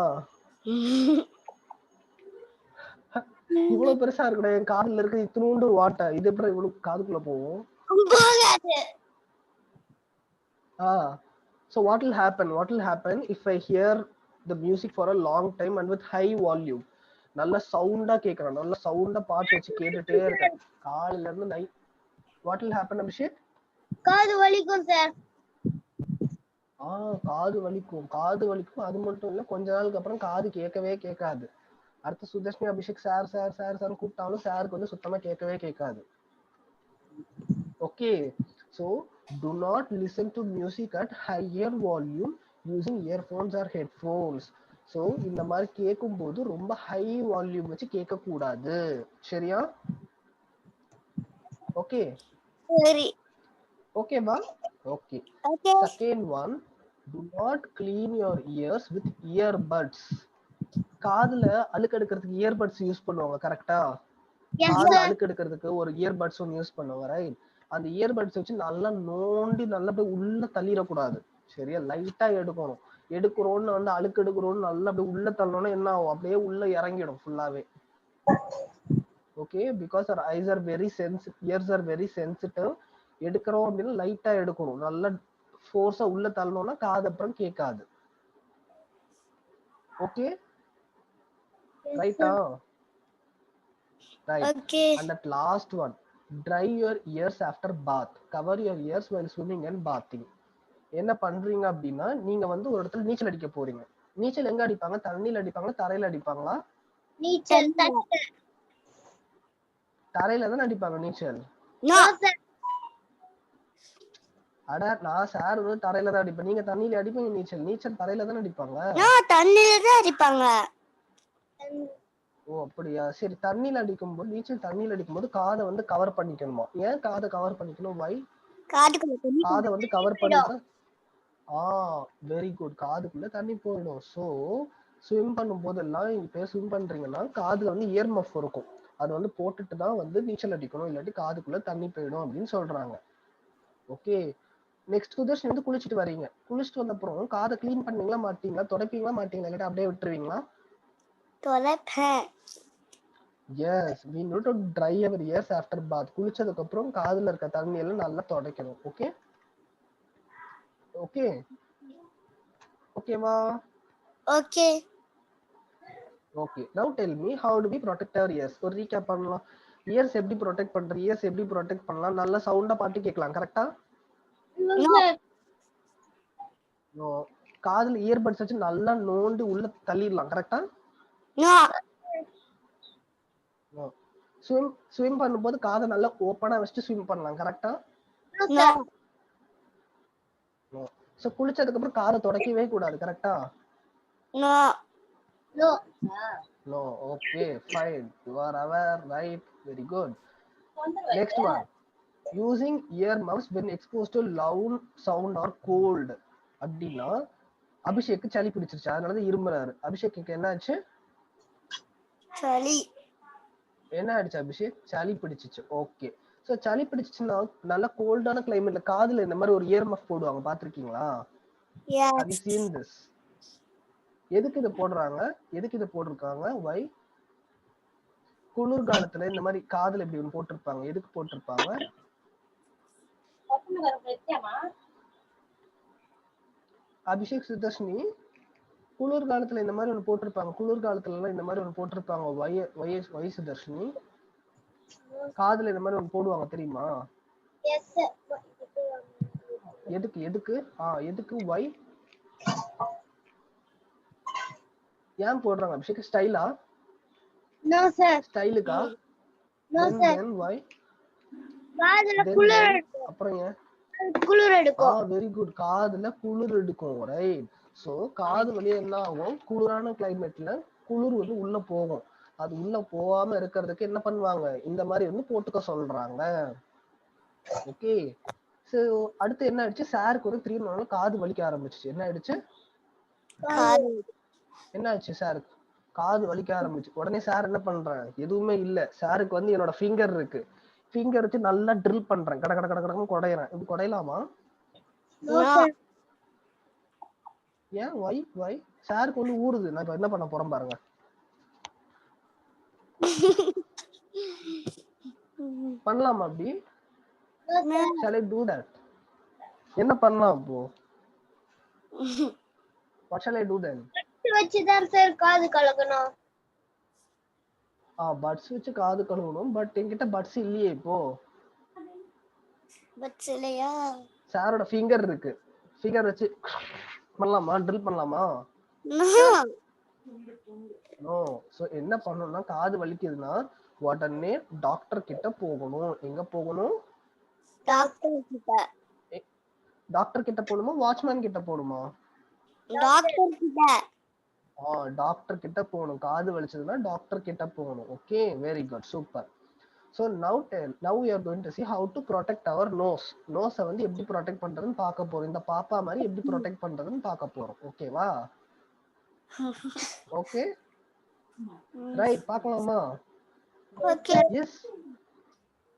இவ்வளவு பெருசா இருக்குடா என் காதுல இருக்க இத்தனூண்டு வாட்டை, இது எப்படி இவ்வளவு காதுக்குள்ள போகும்? போகாது. So what will happen if I hear the music for a long time and with high volume? நல்ல சவுண்டா கேக்குறேன், நல்ல சவுண்டா பாட்டு வச்சு கேட்டுட்டே இருக்கேன் காலையில இருந்து night. What will happen Abhishek? காது வலிக்கும் சார். காது வலிக்கும். காது வலிக்கும். அது மட்டும் இல்ல, கொஞ்ச நாளுக்கு அப்புறம் காது கேட்கவே கேட்காது. அடுத்து Sudharshini Abhishek sir sir sir sir கூப்பிட்டாலும் சாருக்கு வந்து சுத்தமா கேட்கவே கேட்காது. Okay. So do not listen to music at higher volume using earphones or headphones. So இந்த மாதிரி கேட்கும் போது ரொம்ப ஹை வால்யூம் வச்சு கேட்க கூடாது. சரியா? ஓகே. சரி. ஓகேவா? Okay. Okay. Second one, do not clean your ears with earbuds. காதுல அழுக்கு எடுக்கிறதுக்கு இயர்பட்ஸ் யூஸ் பண்ணுவாங்க கரெக்டா? காது அழுக்கு எடுக்கிறதுக்கு ஒரு இயர்பட்ஸ் ஒன்று யூஸ் பண்ணுவாங்க ரைட்? அந்த இயர்பட்ஸ் வச்சு நல்லா நோண்டி நல்லா போய் உள்ள தள்ளிடக்கூடாது. சரியா? லைட்டா எடுக்கணும். எடுக்கிறோன்னு வந்து அழுக்கு எடுக்கிறோன்னு நல்லா அப்படியே உள்ள தள்ளணும்னா என்ன ஆகும்? அப்படியே உள்ள இறங்கிடும் ஃபுல்லாவே. Okay. Because our eyes are very sensitive, ears are very sensitive. எடுக்கிறோம் அப்படின்னா லைட்டா எடுக்கணும். நல்லா ஃபோர்ஸா உள்ள தள்ளணும்னா காது அப்புறம் கேட்காது. ஓகே ரைட்டா? Right. Okay. And that last one, dry your ears after bath. Cover your ears while swimming and bathing. என்ன பண்றீங்க அப்படின்னா நீங்க வந்து ஒரு இடத்துல நீச்சல் அடிக்க போறீங்க. நீச்சல் எங்க அடிப்பாங்க? தண்ணியில அடிப்பாங்களா தரையில அடிப்பாங்களா? நீச்சல். தரையில தானே அடிப்பாங்க நீச்சல். No sir. அட நான் சார் வந்து தரையில தான் அடிப்பேன். நீங்க தண்ணியில அடிப்பீங்க நீச்சல். நீச்சல் தரையில தானே அடிப்பாங்க. நோ தண்ணியில தான் அடிப்பாங்க. ஓ அப்படியா? சரி. தண்ணியில அடிக்கும்போது நீச்சல் தண்ணியில அடிக்கும்போது காதை வந்து கவர் பண்ணிக்கணுமா? ஏன் காதை கவர் பண்ணிக்கணும்? வை? காதுக்குள்ள தண்ணி. காதை வந்து கவர் பண்ணிட்டா வெரி குட். காதுக்குள்ள தண்ணி போயிடும். ஸோ ஸ்விம் பண்ணும் போதெல்லாம் இப்ப ஸ்விம் பண்றீங்கன்னா காதுல வந்து இயர் மஃப் இருக்கும். அது வந்து போட்டுட்டு தான் வந்து நீச்சல் அடிக்கணும், இல்லாட்டி காதுக்குள்ள தண்ணி போயிடும் அப்படின்னு சொல்றாங்க. ஓகே. நெக்ஸ்ட் சுதர்ஷன் வந்து குளிச்சுட்டு வரீங்க. குளிச்சுட்டு வந்த அப்புறம் காதை கிளீன் பண்ணீங்களா மாட்டீங்களா? தொடப்பீங்களா மாட்டீங்களா? இல்லாட்டி அப்படியே விட்டுருவீங்களா? தொலைப்பேன். Yes, we need to dry our ears after bath. குளிச்சதுக்கு அப்புறம் காதுல இருக்க தண்ணி எல்லாம் நல்லா துடைக்கணும். ஓகே ஓகே ஓகேவா? Okay. Okay. Now tell me, how do we protect our ears? ஒரு ரீகேப் பண்ணலாம். இயர்ஸ் எப்படி ப்ரொடெக்ட் பண்ற? இயர்ஸ் எப்படி ப்ரொடெக்ட் பண்ணலாம்? நல்ல சவுண்டா பாட்டு கேட்கலாம் கரெக்டா? நோ. காதுல இயர்பட்ஸ் வச்சு நல்லா நோண்டி உள்ள தள்ளிடலாம் கரெக்டா? நோ. நோ. ஸ்விம் பண்ணும்போது காதை நல்லா ஓப்பனா வச்சுட்டு ஸ்விம் பண்ணலாம் கரெக்டா? நோ. நோ. சோ குளிச்சதுக்கு அப்புறம் காதை துடைக்கவே கூடாது கரெக்டா? No. No. No. Okay, fine. You are aware, right? Very good. Next one. Using earmuffs when exposed to loud sound or cold. அப்படின்னா அபிஷேக்கு சளி பிடிச்சிருச்சு, அதனாலதான் இருமுறாரு. அபிஷேக்கு என்ன ஆச்சு? சளி. என்ன ஆயிடுச்சு அபிஷேக்? சளி பிடிச்சிச்சு. ஓகே. சோ சளி பிடிச்சிச்சுன்னா நல்ல கோல்டான கிளைமேட்ல காதுல இந்த மாதிரி ஒரு இயர் மஃப் போடுவாங்க, பாத்திருக்கீங்களா? Have you seen this? எதுக்கு இதை போடுறாங்க, எதுக்கு இதை போட்டிருக்காங்க? வை குளிர்காலத்துல இந்த மாதிரி காதுல இப்படி ஒண்ணு போட்டிருப்பாங்க. எதுக்கு போட்டிருப்பாங்க? அபிஷேக் சுதர்ஷினி, குளிர்காலத்துல இந்த மாதிரி ஒண்ணு போட்டிருப்பாங்க. குளிர்காலத்துல எல்லாம் இந்த மாதிரி ஒண்ணு போட்டிருப்பாங்க. வை சுதர்ஷினி, காதுல இந்த மாதிரி ஒண்ணு போடுவாங்க தெரியுமா? எதுக்கு எதுக்கு எதுக்கு வை ஏன் போடுறாங்க அபிஷேக்? ஸ்டைலா? No sir. ஸ்டைலுக்கா? No sir. then why? காதுல குளிர் அப்புறம் ஏன்? குளிர் எடுக்கும். Very good. காதுல குளிர் எடுக்கும், ரைட். சோ காது வழியா என்ன ஆகும்? குளிரான கிளைமேட்ல குளிர் வந்து உள்ள போகும். அது உள்ள போகாம இருக்கிறதுக்கு என்ன பண்ணுவாங்க? இந்த மாதிரி வந்து போட்டுக்க சொல்றாங்க. ஓகே. சோ அடுத்து என்ன ஆயிடுச்சு? சாருக்கு ஒரு 3 நாள் காது வலிக்க ஆரம்பிச்சு. என்ன ஆயிடுச்சு? என்ன ஆச்சு? சாருக்கு காது வலிக்க ஆரம்பிச்சு. உடனே சார் என்ன பண்றேன்? எதுவுமே இல்ல, சாருக்கு வந்து என்னோட ஃபிங்கர் இருக்கு, ஃபிங்கர் வச்சு நல்லா ட்ரில் பண்றேன். கட கட கட கடன்னு குடையறேன். இது குடையலாமா? ஏன்? வை சாருக்கு வந்து ஊறுது. நான் இப்ப என்ன பண்ண போறேன் பாருங்க. பண்ணலாமா அப்படி? shall I do that? என்ன பண்ணலாம் அப்போ? what shall I do then? வச்சுதான் சார் காது கலக்கணும். பட்ஸ் வச்சு காது கழுவணும். பட் என்கிட்ட பட்ஸ் இல்லையே இப்போ. பட்ஸ் இல்லையா? சாரோட ஃபிங்கர் இருக்கு, ஃபிங்கர் வச்சு பண்ணலாமா? ட்ரில் பண்ணலாமா? நோ. சோ என்ன பண்ணணும்னா, காது வலிக்குதுன்னா உடனே டாக்டர் கிட்ட போகணும். எங்க போகணும்? டாக்டர் கிட்ட. டாக்டர் கிட்ட போகணுமா? வாட்ச்மேன் கிட்ட போகணுமா? டாக்டர் கிட்ட. டாக்டர் கிட்ட போகணும். காது வலிச்சதுன்னா டாக்டர் கிட்ட போகணும். Okay, very good, super. So now we are going to see how to protect our nose. nose வந்து எப்படி protect பண்றதுன்னு பார்க்க போறோம். இந்த பாப்பா மாதிரி எப்படி protect பண்றதுன்னு பார்க்க போறோம். ஓகேவா? Okay, right. பார்க்கலாமா? Okay. Yes.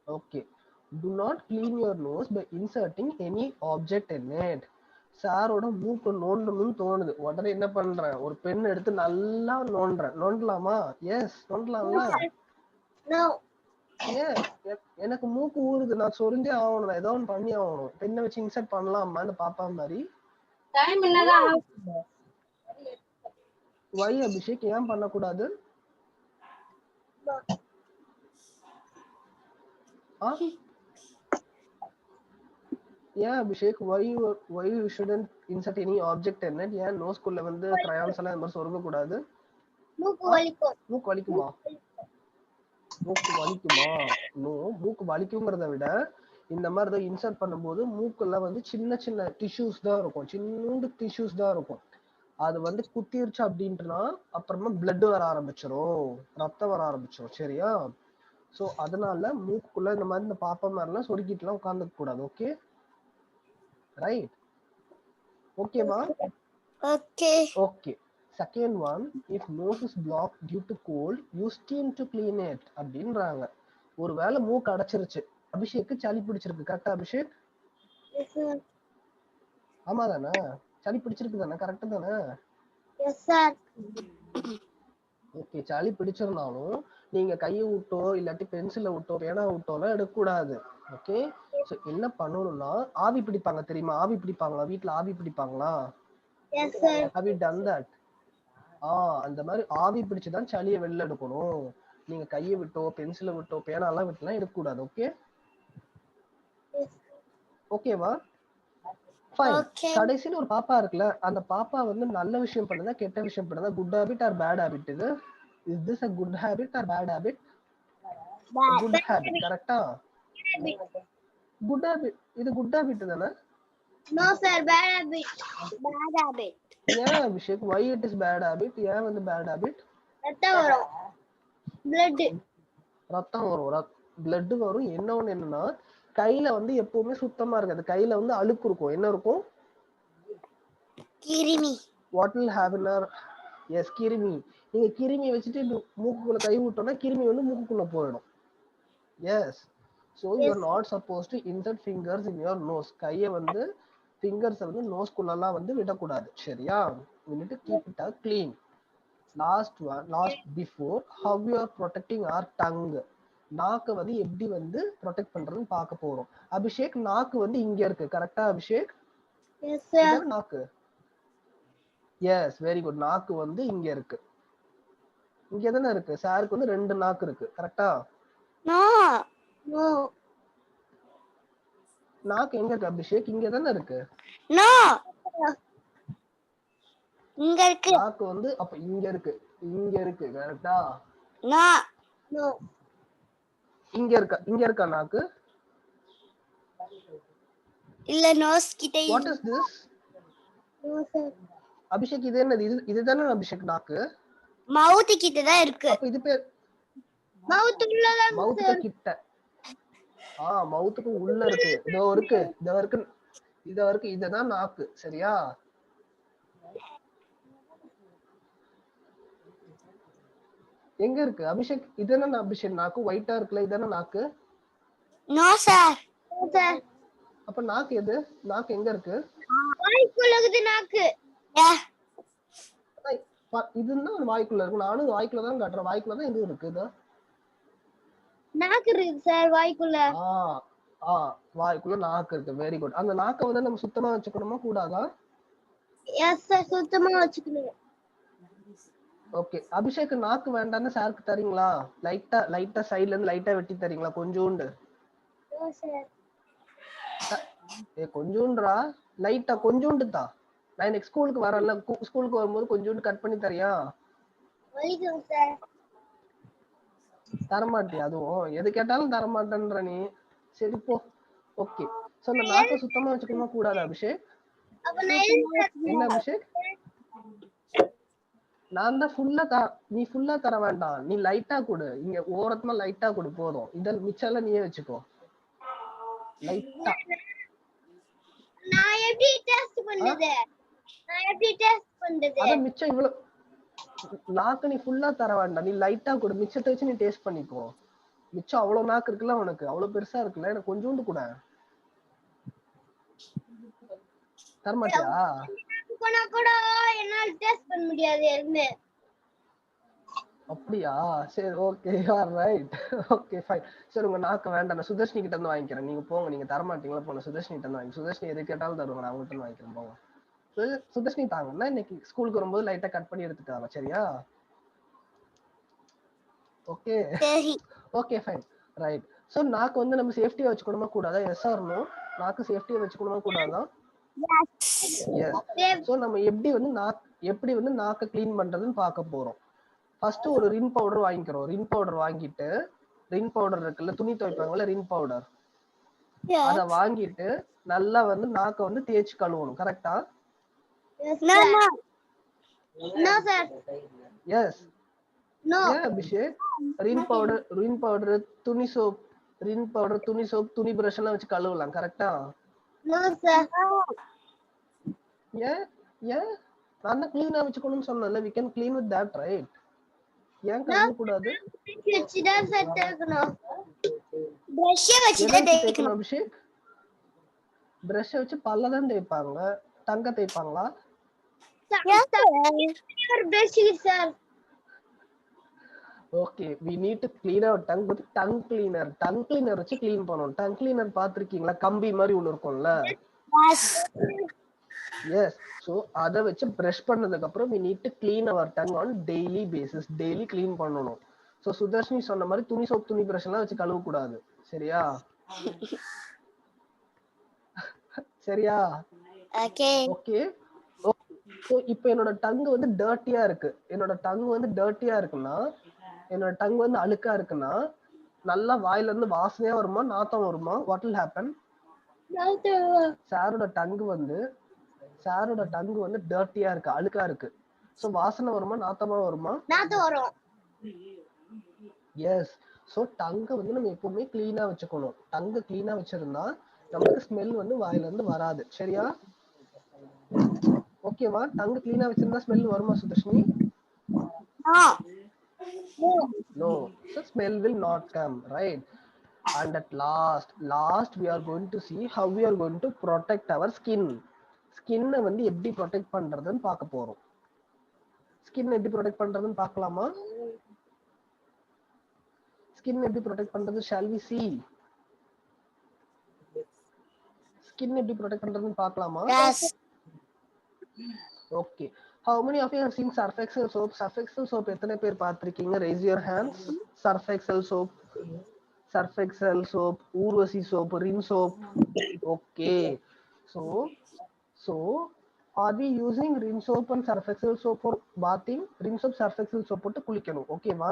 Okay. Do not clean your nose by inserting any object in it. சாரோட மூக்கு நோண்டணும்னு தோணுது. உடனே என்ன பண்றேன்? ஒரு பென் எடுத்து நல்லா நோண்டுறேன். நோண்டலாமா? எஸ், நோண்டலாம்ல? ஏன்? எனக்கு மூக்கு ஊறுது, நான் சொரிஞ்சே ஆகணும், ஏதோ ஒன்று பண்ணி ஆகணும். பெண்ணை வச்சு இன்சர்ட் பண்ணலாமா இந்த பாப்பா மாதிரி? வை அபிஷேக், ஏன் பண்ணக்கூடாது? ஏன் Abhishek? why you shouldn't insert any object in it? ஏன் நோஸ்குள்ள வந்து crayons எல்லாம் இந்த மாதிரி சொருக கூடாது? மூக்கு வலிக்கும். மூக்கு வலிக்குமா? மூக்கு வலிக்குமா? நோ, மூக்கு வலிக்குங்கிறத விட இந்த மாதிரி தான் இன்சர்ட் பண்ணும்போது மூக்குல வந்து சின்ன சின்ன டிஷ்யூஸ் தான் இருக்கும், சின்ன டிஷ்யூஸ் தான் இருக்கும். அது வந்து குத்திருச்சு அப்படின்ட்டுனா அப்புறமா பிளட் வர ஆரம்பிச்சிடும், ரத்தம் வர ஆரம்பிச்சிடும். சரியா? சோ அதனால மூக்குள்ள இந்த மாதிரி இந்த பாப்பா மாதிரிலாம் சொருக்கிட்டுலாம் உட்கார்ந்துக்க கூடாது. Okay, right? ஓகேவா? Okay. Okay. Second one, if nose is blocked due to cold, use steam to clean it அப்படின்றாங்க. ஒருவேளை மூக்கு அடைச்சிருச்சு, அபிஷேக்கு சளி பிடிச்சிருக்கு, கரெக்டா அபிஷேக்? ஆமா தானே? சளி பிடிச்சிருக்கு தானே? கரெக்ட் தானே? Yes sir. ஓகே, சளி பிடிச்சிருந்தாலும் நீங்க கையை விட்டோ இல்லாட்டி பென்சிலை விட்டோ பேனா விட்டோலாம் எடுக்கக்கூடாது. ஓகே, ஸோ என்ன பண்ணணும்னா ஆவி பிடிப்பாங்க தெரியுமா? ஆவி பிடிப்பாங்களா வீட்டுல? ஆவி பிடிப்பாங்களா? Yes sir. have you done that? அந்த மாதிரி ஆவி பிடிச்சுதான் சளியை வெளில எடுக்கணும். நீங்க கையை விட்டோ பென்சிலை விட்டோ பேனாலாம் விட்டுலாம் எடுக்கக்கூடாது. ஓகே, ஓகேவா? ஃபைன். கடைசியில ஒரு பாப்பா இருக்குல்ல, அந்த பாப்பா வந்து நல்ல விஷயம் பண்ணுதா கெட்ட விஷயம் பண்ணுதா? Good habit or bad habit? இது is this a good habit or bad habit? Good habit, கரெக்ட்டா? Good habit. இது குட் ஹாபிட் தானே? No sir, bad habit. Bad habit. ஏன் Abhishek? why it is bad habit? ஏன் வந்து bad habit? ரத்தம் வரும், blood. ரத்தம் வரும், blood வரும். என்னன்னா கையில வந்து எப்பவுமே சுத்தமா இருக்காது, கையில வந்து அழுக்கு இருக்கும். என்ன இருக்கும்? கிருமி. what will have in our yes கிருமி. நீங்க கிருமியை வச்சுட்டு மூக்குக்குள்ள கை விட்டோம்னா கிருமி வந்து மூக்குக்குள்ள போயிடும். S. so you are not supposed to insert fingers in your nose. கையை வந்து ஃபிங்கர்ஸ் வந்து நோஸ்குள்ளலாம் வந்து விடக்கூடாது. சரியா? we need to keep it clean. Last before how we are protecting our tongue. நாக்கு வந்து எப்படி வந்து ப்ரொடெக்ட் பண்றதுன்னு பார்க்க போறோம். அபிஷேக், நாக்கு வந்து இங்க இருக்கு கரெக்டா அபிஷேக்? Yes sir. நாக்கு எஸ், வெரி குட். நாக்கு வந்து இங்க இருக்கு. இங்க தானே இருக்கு. சாருக்கு வந்து 2 நாக்கு இருக்கு கரெக்டா? No no. நாக்கு எங்க இருக்கு அபிஷேக்? இங்க தானே இருக்கு. நோ இங்க இருக்கு. நாக்கு வந்து அப்ப இங்க இருக்கு. இங்க இருக்கு கரெக்டா? No no. இங்க இருக்கா நாக்கு? இல்ல நோஸ் கிட்ட. What is this? No sir. Abhishek இது என்னது? இதுதானே அபிஷேக் நாக்கு? மவுத் கிட்ட தான் இருக்கு. அப்ப இது பேர் மவுத் உள்ள தான். மவுத்துக்கு கிட்ட. மவுத்துக்கு உள்ள இருக்கு. இதோ இருக்கு. இதுதான் நாக்கு சரியா? எங்க இருக்கு அபிஷேக்? இதுதானே அபிஷேக் நாக்கு? ஒயிட்டா இருக்குல்ல, இதுதானே நாக்கு? No sir. No sir. அப்ப நாக்கு எது? நாக்கு எங்க இருக்கு? வாய்க்குள்ள இருக்குது நாக்கு. இதுதான் வாய்க்குள்ள இருக்கு. நானும் வாய்க்குள்ள தான் காட்டுறேன். வாய்க்குள்ள தான் இது இருக்கு. இதோ நாக்கு இருக்கு சார் வாய்க்குள்ள. வாய்க்குள்ள நாக்கு இருக்கு. Very good. அந்த நாக்கை வந்து நம்ம சுத்தமா வச்சுக்கணுமா கூடாதா? எஸ் சார், சுத்தமா வச்சுக்கணும். ஓகே அபிஷேக், நாக்கு வேண்டாம்னு சாருக்கு தரீங்களா? லைட்டா சைடுல இருந்து லைட்டா வெட்டி தரீங்களா கொஞ்சோண்டு? கொஞ்சோண்டுரா, லைட்டா கொஞ்சோண்டு தான். நான் இன்னைக்கு ஸ்கூலுக்கு வரல, ஸ்கூலுக்கு வரும்போது கொஞ்சோண்டு கட் பண்ணி தரியா? தரமாட்டியா? அதுவும் எது கேட்டாலும் தரமாட்டேன்ற நீ. சரி போ. ஓகே, சோ அந்த நாக்கை சுத்தமா வச்சுக்கணுமா கூடாது அபிஷேக்? என்ன அபிஷேக்? நான் தான் ஃபுல்லா நீ ஃபுல்லா தர வேண்டாம். நீ லைட்டா கொடு. இங்க ஓரத்துல லைட்டா கொடு போதும். இத மிச்சம் நீயே வச்சுக்கோ லைட்டா. நான் எப்படி டெஸ்ட் பண்றது? அத மிச்சம் இவ்வளவு நாக்கு நீ ஃபுல்லா தர வேண்டாம். நீ லைட்டா கொடு. மிச்சத்தை வச்சு நீ டேஸ்ட் பண்ணிக்கோ. மிச்சம் அவ்வளவு நாக்கு இருக்குல்ல உனக்கு, அவ்வளவு பெருசா இருக்குல்ல, எனக்கு கொஞ்சோண்டு கூட தரமாட்டியா? கூட என்னால டேஸ்ட் பண்ண முடியாது எதுமே. அப்படியா? சரி okay, all right. Okay fine. சரி உங்க நாக்கு வேண்டாம், நான் சுதர்ஷினி கிட்ட இருந்து வாங்கிக்கிறேன். நீங்க போங்க. நீங்க தர மாட்டீங்களா? போன சுதர்ஷினி கிட்ட இருந்து வாங்கி. சுதர்ஷினி எது கேட்டாலும் தருவாங்க. நான் அவங்ககிட்ட இருந்து வாங்கிக்கிறேன். போங்க. சுதர்ஷினி தாங்கன்னா இன்னைக்கு ஸ்கூலுக்கு வரும்போது லைட்டா கட் பண்ணி எடுத்துட்டாங்க சரியா? Okay okay fine right. So நாக்கு வந்து நம்ம சேஃப்டியா வச்சுக்கணுமா கூடாதா? Yes or no? நாக்கு சேஃப்டியா வச்சுக்கணுமா கூடாதா? எஸ். சோ நம்ம எப்படி வந்து நாக்க க்ளீன் பண்றதுன்னு பார்க்க போறோம். ஃபர்ஸ்ட் ஒரு ரின் பவுடர் வாங்கிக்கிறோம். ரின் பவுடர் வாங்கிட்டு, ரின் பவுடர் இருக்குல்ல, துணி துவைப்பாங்கல்ல ரின் பவுடர், அத வாங்கிட்டு நல்லா வந்து நாக்க வந்து தேய்ச்சு கழுவணும். கரெக்ட்டா? No sir. எஸ். நோ. ஏன் அபிஷேக்? ரின் பவுடர், துணி சோப், துணி பிரஷ் எல்லாம் வச்சு கழுவலாம். கரெக்ட்டா? No sir. ஏன் நான் தான் க்ளீனா வச்சுக்கணும்னு சொன்னேன்ல. we can clean with that, right? ஏன் கழுவ கூடாது? வச்சுதான் சார் தேய்க்கணும். பிரஷ் வச்சு தான் தேய்க்கணும் அபிஷேக். பிரஷ் வச்சு பல்ல தான் தேய்ப்பாங்க, டங்க தேய்ப்பாங்களா? Brush sir. Okay, we need to clean our tongue with tongue cleaner. tongue cleaner வச்சு க்ளீன் பண்ணனும். tongue cleaner பாத்திருக்கீங்களா? கம்பி மாதிரி ஒன்னு இருக்கும்ல. எஸ். சோ அத வச்சு பிரஷ் பண்ணதுக்கு அப்புறம் we need to clean our tongue on daily basis. Daily clean பண்ணனும். சோ சுதர்ஷினி சொன்ன மாதிரி துணி சோப், துணி பிரஷ் எல்லாம் வச்சு கழுவ கூடாது. சரியா? சரியா? Okay okay. சோ இப்போ என்னோட டங்க் வந்து டர்ட்டியா இருக்கு. என்னோட டங்க் வந்து டர்ட்டியா இருக்குன்னா, என்னோட டங்க் வந்து அழுக்கா இருக்குன்னா, நல்லா வாயில இருந்து வாசனையா வருமா, நாத்தம் வருமா? what will happen? சாரோட டங்க் வந்து டர்ட்டியா இருக்கு, அழுக்கா இருக்கு. சோ வாசனை வருமா, நாத்தமா வருமா? நாத்தம் வரும். எஸ். சோ டங்க வந்து நம்ம எப்பவுமே க்ளீனா வச்சுக்கணும். டங்க க்ளீனா வச்சிருந்தா நமக்கு ஸ்மெல் வந்து வாயில இருந்து வராது. சரியா? ஓகேவா? டங்க க்ளீனா வச்சிருந்தா ஸ்மெல் வருமா Sudharshini? No. So smell will not come, right? And at last we are going to see how we are going to protect our skin. Skin வந்து எப்படி protect பண்றதுன்னு பார்க்க போறோம். ஸ்கின் எப்படி ப்ரொடெக்ட் பண்றதுன்னு பார்க்கலாமா? ஸ்கின் எப்படி ப்ரொடெக்ட் பண்றது? shall we see? ஸ்கின் எப்படி ப்ரொடெக்ட் பண்றதுன்னு பார்க்கலாமா? Yes. Okay. How many of you have seen Surf Excel soap? Surf Excel soap எத்தனை பேர் பார்த்திருக்கீங்க? Raise your hands. Surf Excel soap, Surf Excel soap, Urvashi soap, Rin soap. Okay. So are we using Rin soap and Surf Excel soap for bathing? Rin soap, Surf Excel soap போட்டு குளிக்கணும். ஓகேவா?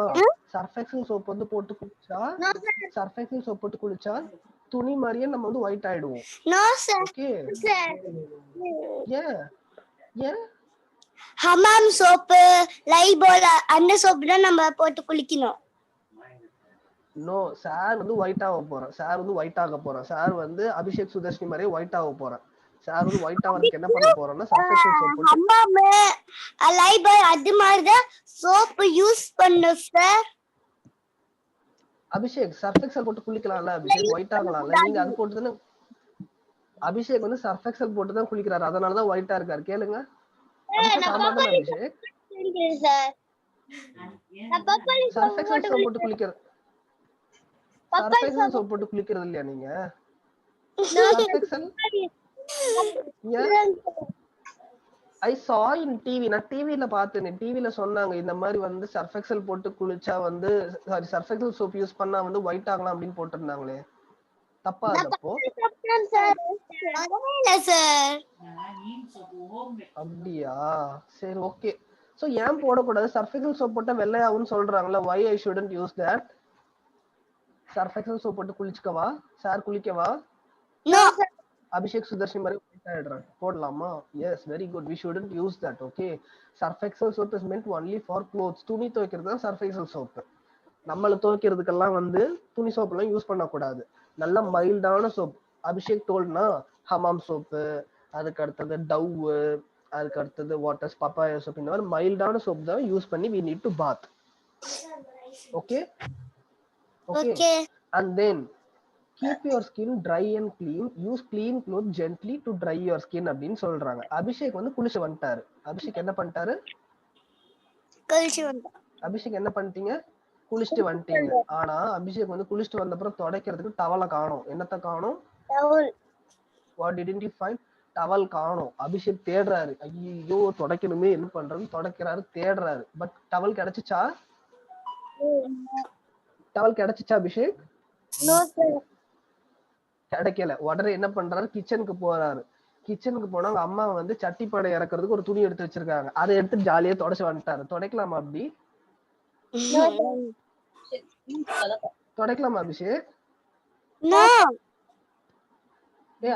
Surf Excel soap வந்து போட்டு குளிச்சா, Surf Excel soap போட்டு குளிச்சா துணி மாதிரியே நம்ம வந்து ஒயிட் ஆயிடுவோம். No sir. ஓகே? Sir. ஏன் ஹமாம் சோப்பு, லைபோல் அந்த சோப்பு தான் நம்ம போட்டு குளிக்கணும். நோ, சார் வந்து ஒயிட் ஆக போறேன். சார் வந்து ஒயிட் ஆக போறேன். சார் வந்து அபிஷேக் சுதர்ஷினி மாதிரியே ஒயிட் ஆக போறேன். சார் வந்து ஒயிட் ஆகிறதுக்கு என்ன பண்ண போறோம்னா Surf Excel soap போட்டு ஹமாம், லைபோல் அது மாதிரி தான் சோப்பு யூஸ் பண்ணணும் சார். அபிஷேக் Surf Excel போட்டு குளிக்கலாம்ல? அபிஷேக் ஒயிட் ஆகலாம்ல? நீங்க அது போட்டு தானே அபிஷேக் வந்து Surf Excel போட்டு தான் குளிக்கிறாரு. அதனால தான் ஒயிட்டா இருக்காரு. கேளுங்க. அபிஷேக் ஆமா தானே அபிஷேக்? சார் நான் பப்பாளி Surf Excel soap போட்டு குளிக்கிறது. Surf Excel soap போட்டு குளிக்கிறது இல்லையா நீங்க? Surf Excel I saw in TV. நான் டிவில பார்த்தேன். டிவில சொன்னாங்க இந்த மாதிரி வந்து Surf Excel போட்டு குளிச்சா வந்து sorry Surf Excel soap use பண்ணா வந்து ஒயிட் ஆகலாம் அப்படின்னு போட்டுருந்தாங்களே. தப்பா அதப்போ? சார் இல்ல சார். அப்படியா? சரி ஓகே. சோ ஏன் போடக்கூடாது? Surf Excel soap போட்டா வெள்ளையாகும்னு சொல்றாங்கல்ல. why I shouldn't use that? Surf Excel soap போட்டு குளிச்சுக்கவா? சார் குளிக்கவா? No. அபிஷேக் சுதர்ஷினி மாதிரி white ஆயிடுறாங்க. போடலாமா? Yes, very good. We shouldn't use that. Okay. Surf Excel soap is meant only for clothes. துணி துவைக்கிறது தான் Surf Excel soap. நம்மள துவைக்கிறதுக்கெல்லாம் வந்து துணி சோப் எல்லாம் யூஸ் பண்ணக்கூடாது. நல்ல மைல்டான சோப். அபிஷேக் டோல்னா ஹமாம் சோப்பு, அதுக்கு அடுத்தது டவ், அதுக்கு அடுத்தது வாட்டர்ஸ் பப்பாயா சோப், இந்த மாதிரி மைல்டான சோப் தான் யூஸ் பண்ணி we need to bath. Okay? Okay. And then keep your skin dry and clean. Use clean cloth gently to dry your skin அப்படின்னு சொல்றாங்க. அபிஷேக் வந்து குளிச்சு வந்துட்டாரு. அபிஷேக் என்ன பண்ணிட்டாரு? அபிஷேக் என்ன பண்ணிட்டீங்க? குளிச்சுட்டு வந்துட்டீங்க. ஆனா அபிஷேக் வந்து குளிச்சுட்டு வந்த அப்புறம் துடைக்கிறதுக்கு டவலை காணோம். என்னத்த காணோம்? What didn't you find? Towel காணோம். அபிஷேக் தேடுறாரு. ஐயோ துடைக்கணுமே, என்ன பண்றது? துடைக்கிறாரு, தேடுறாரு. பட் டவல் கிடைச்சிச்சா? டவல் கிடைச்சிச்சா அபிஷேக்? கிடைக்கல. உடனே என்ன பண்றாரு? கிச்சனுக்கு போறாரு. கிச்சனுக்கு போனா அவங்க அம்மா வந்து சட்டி பானை இறக்குறதுக்கு ஒரு துணி எடுத்து வச்சிருக்காங்க. அதை எடுத்து ஜாலியா தொடச்சு வந்துட்டாரு. துடைக்கலாமா அப்படி? துடைக்கலாமா அபிஷேக்?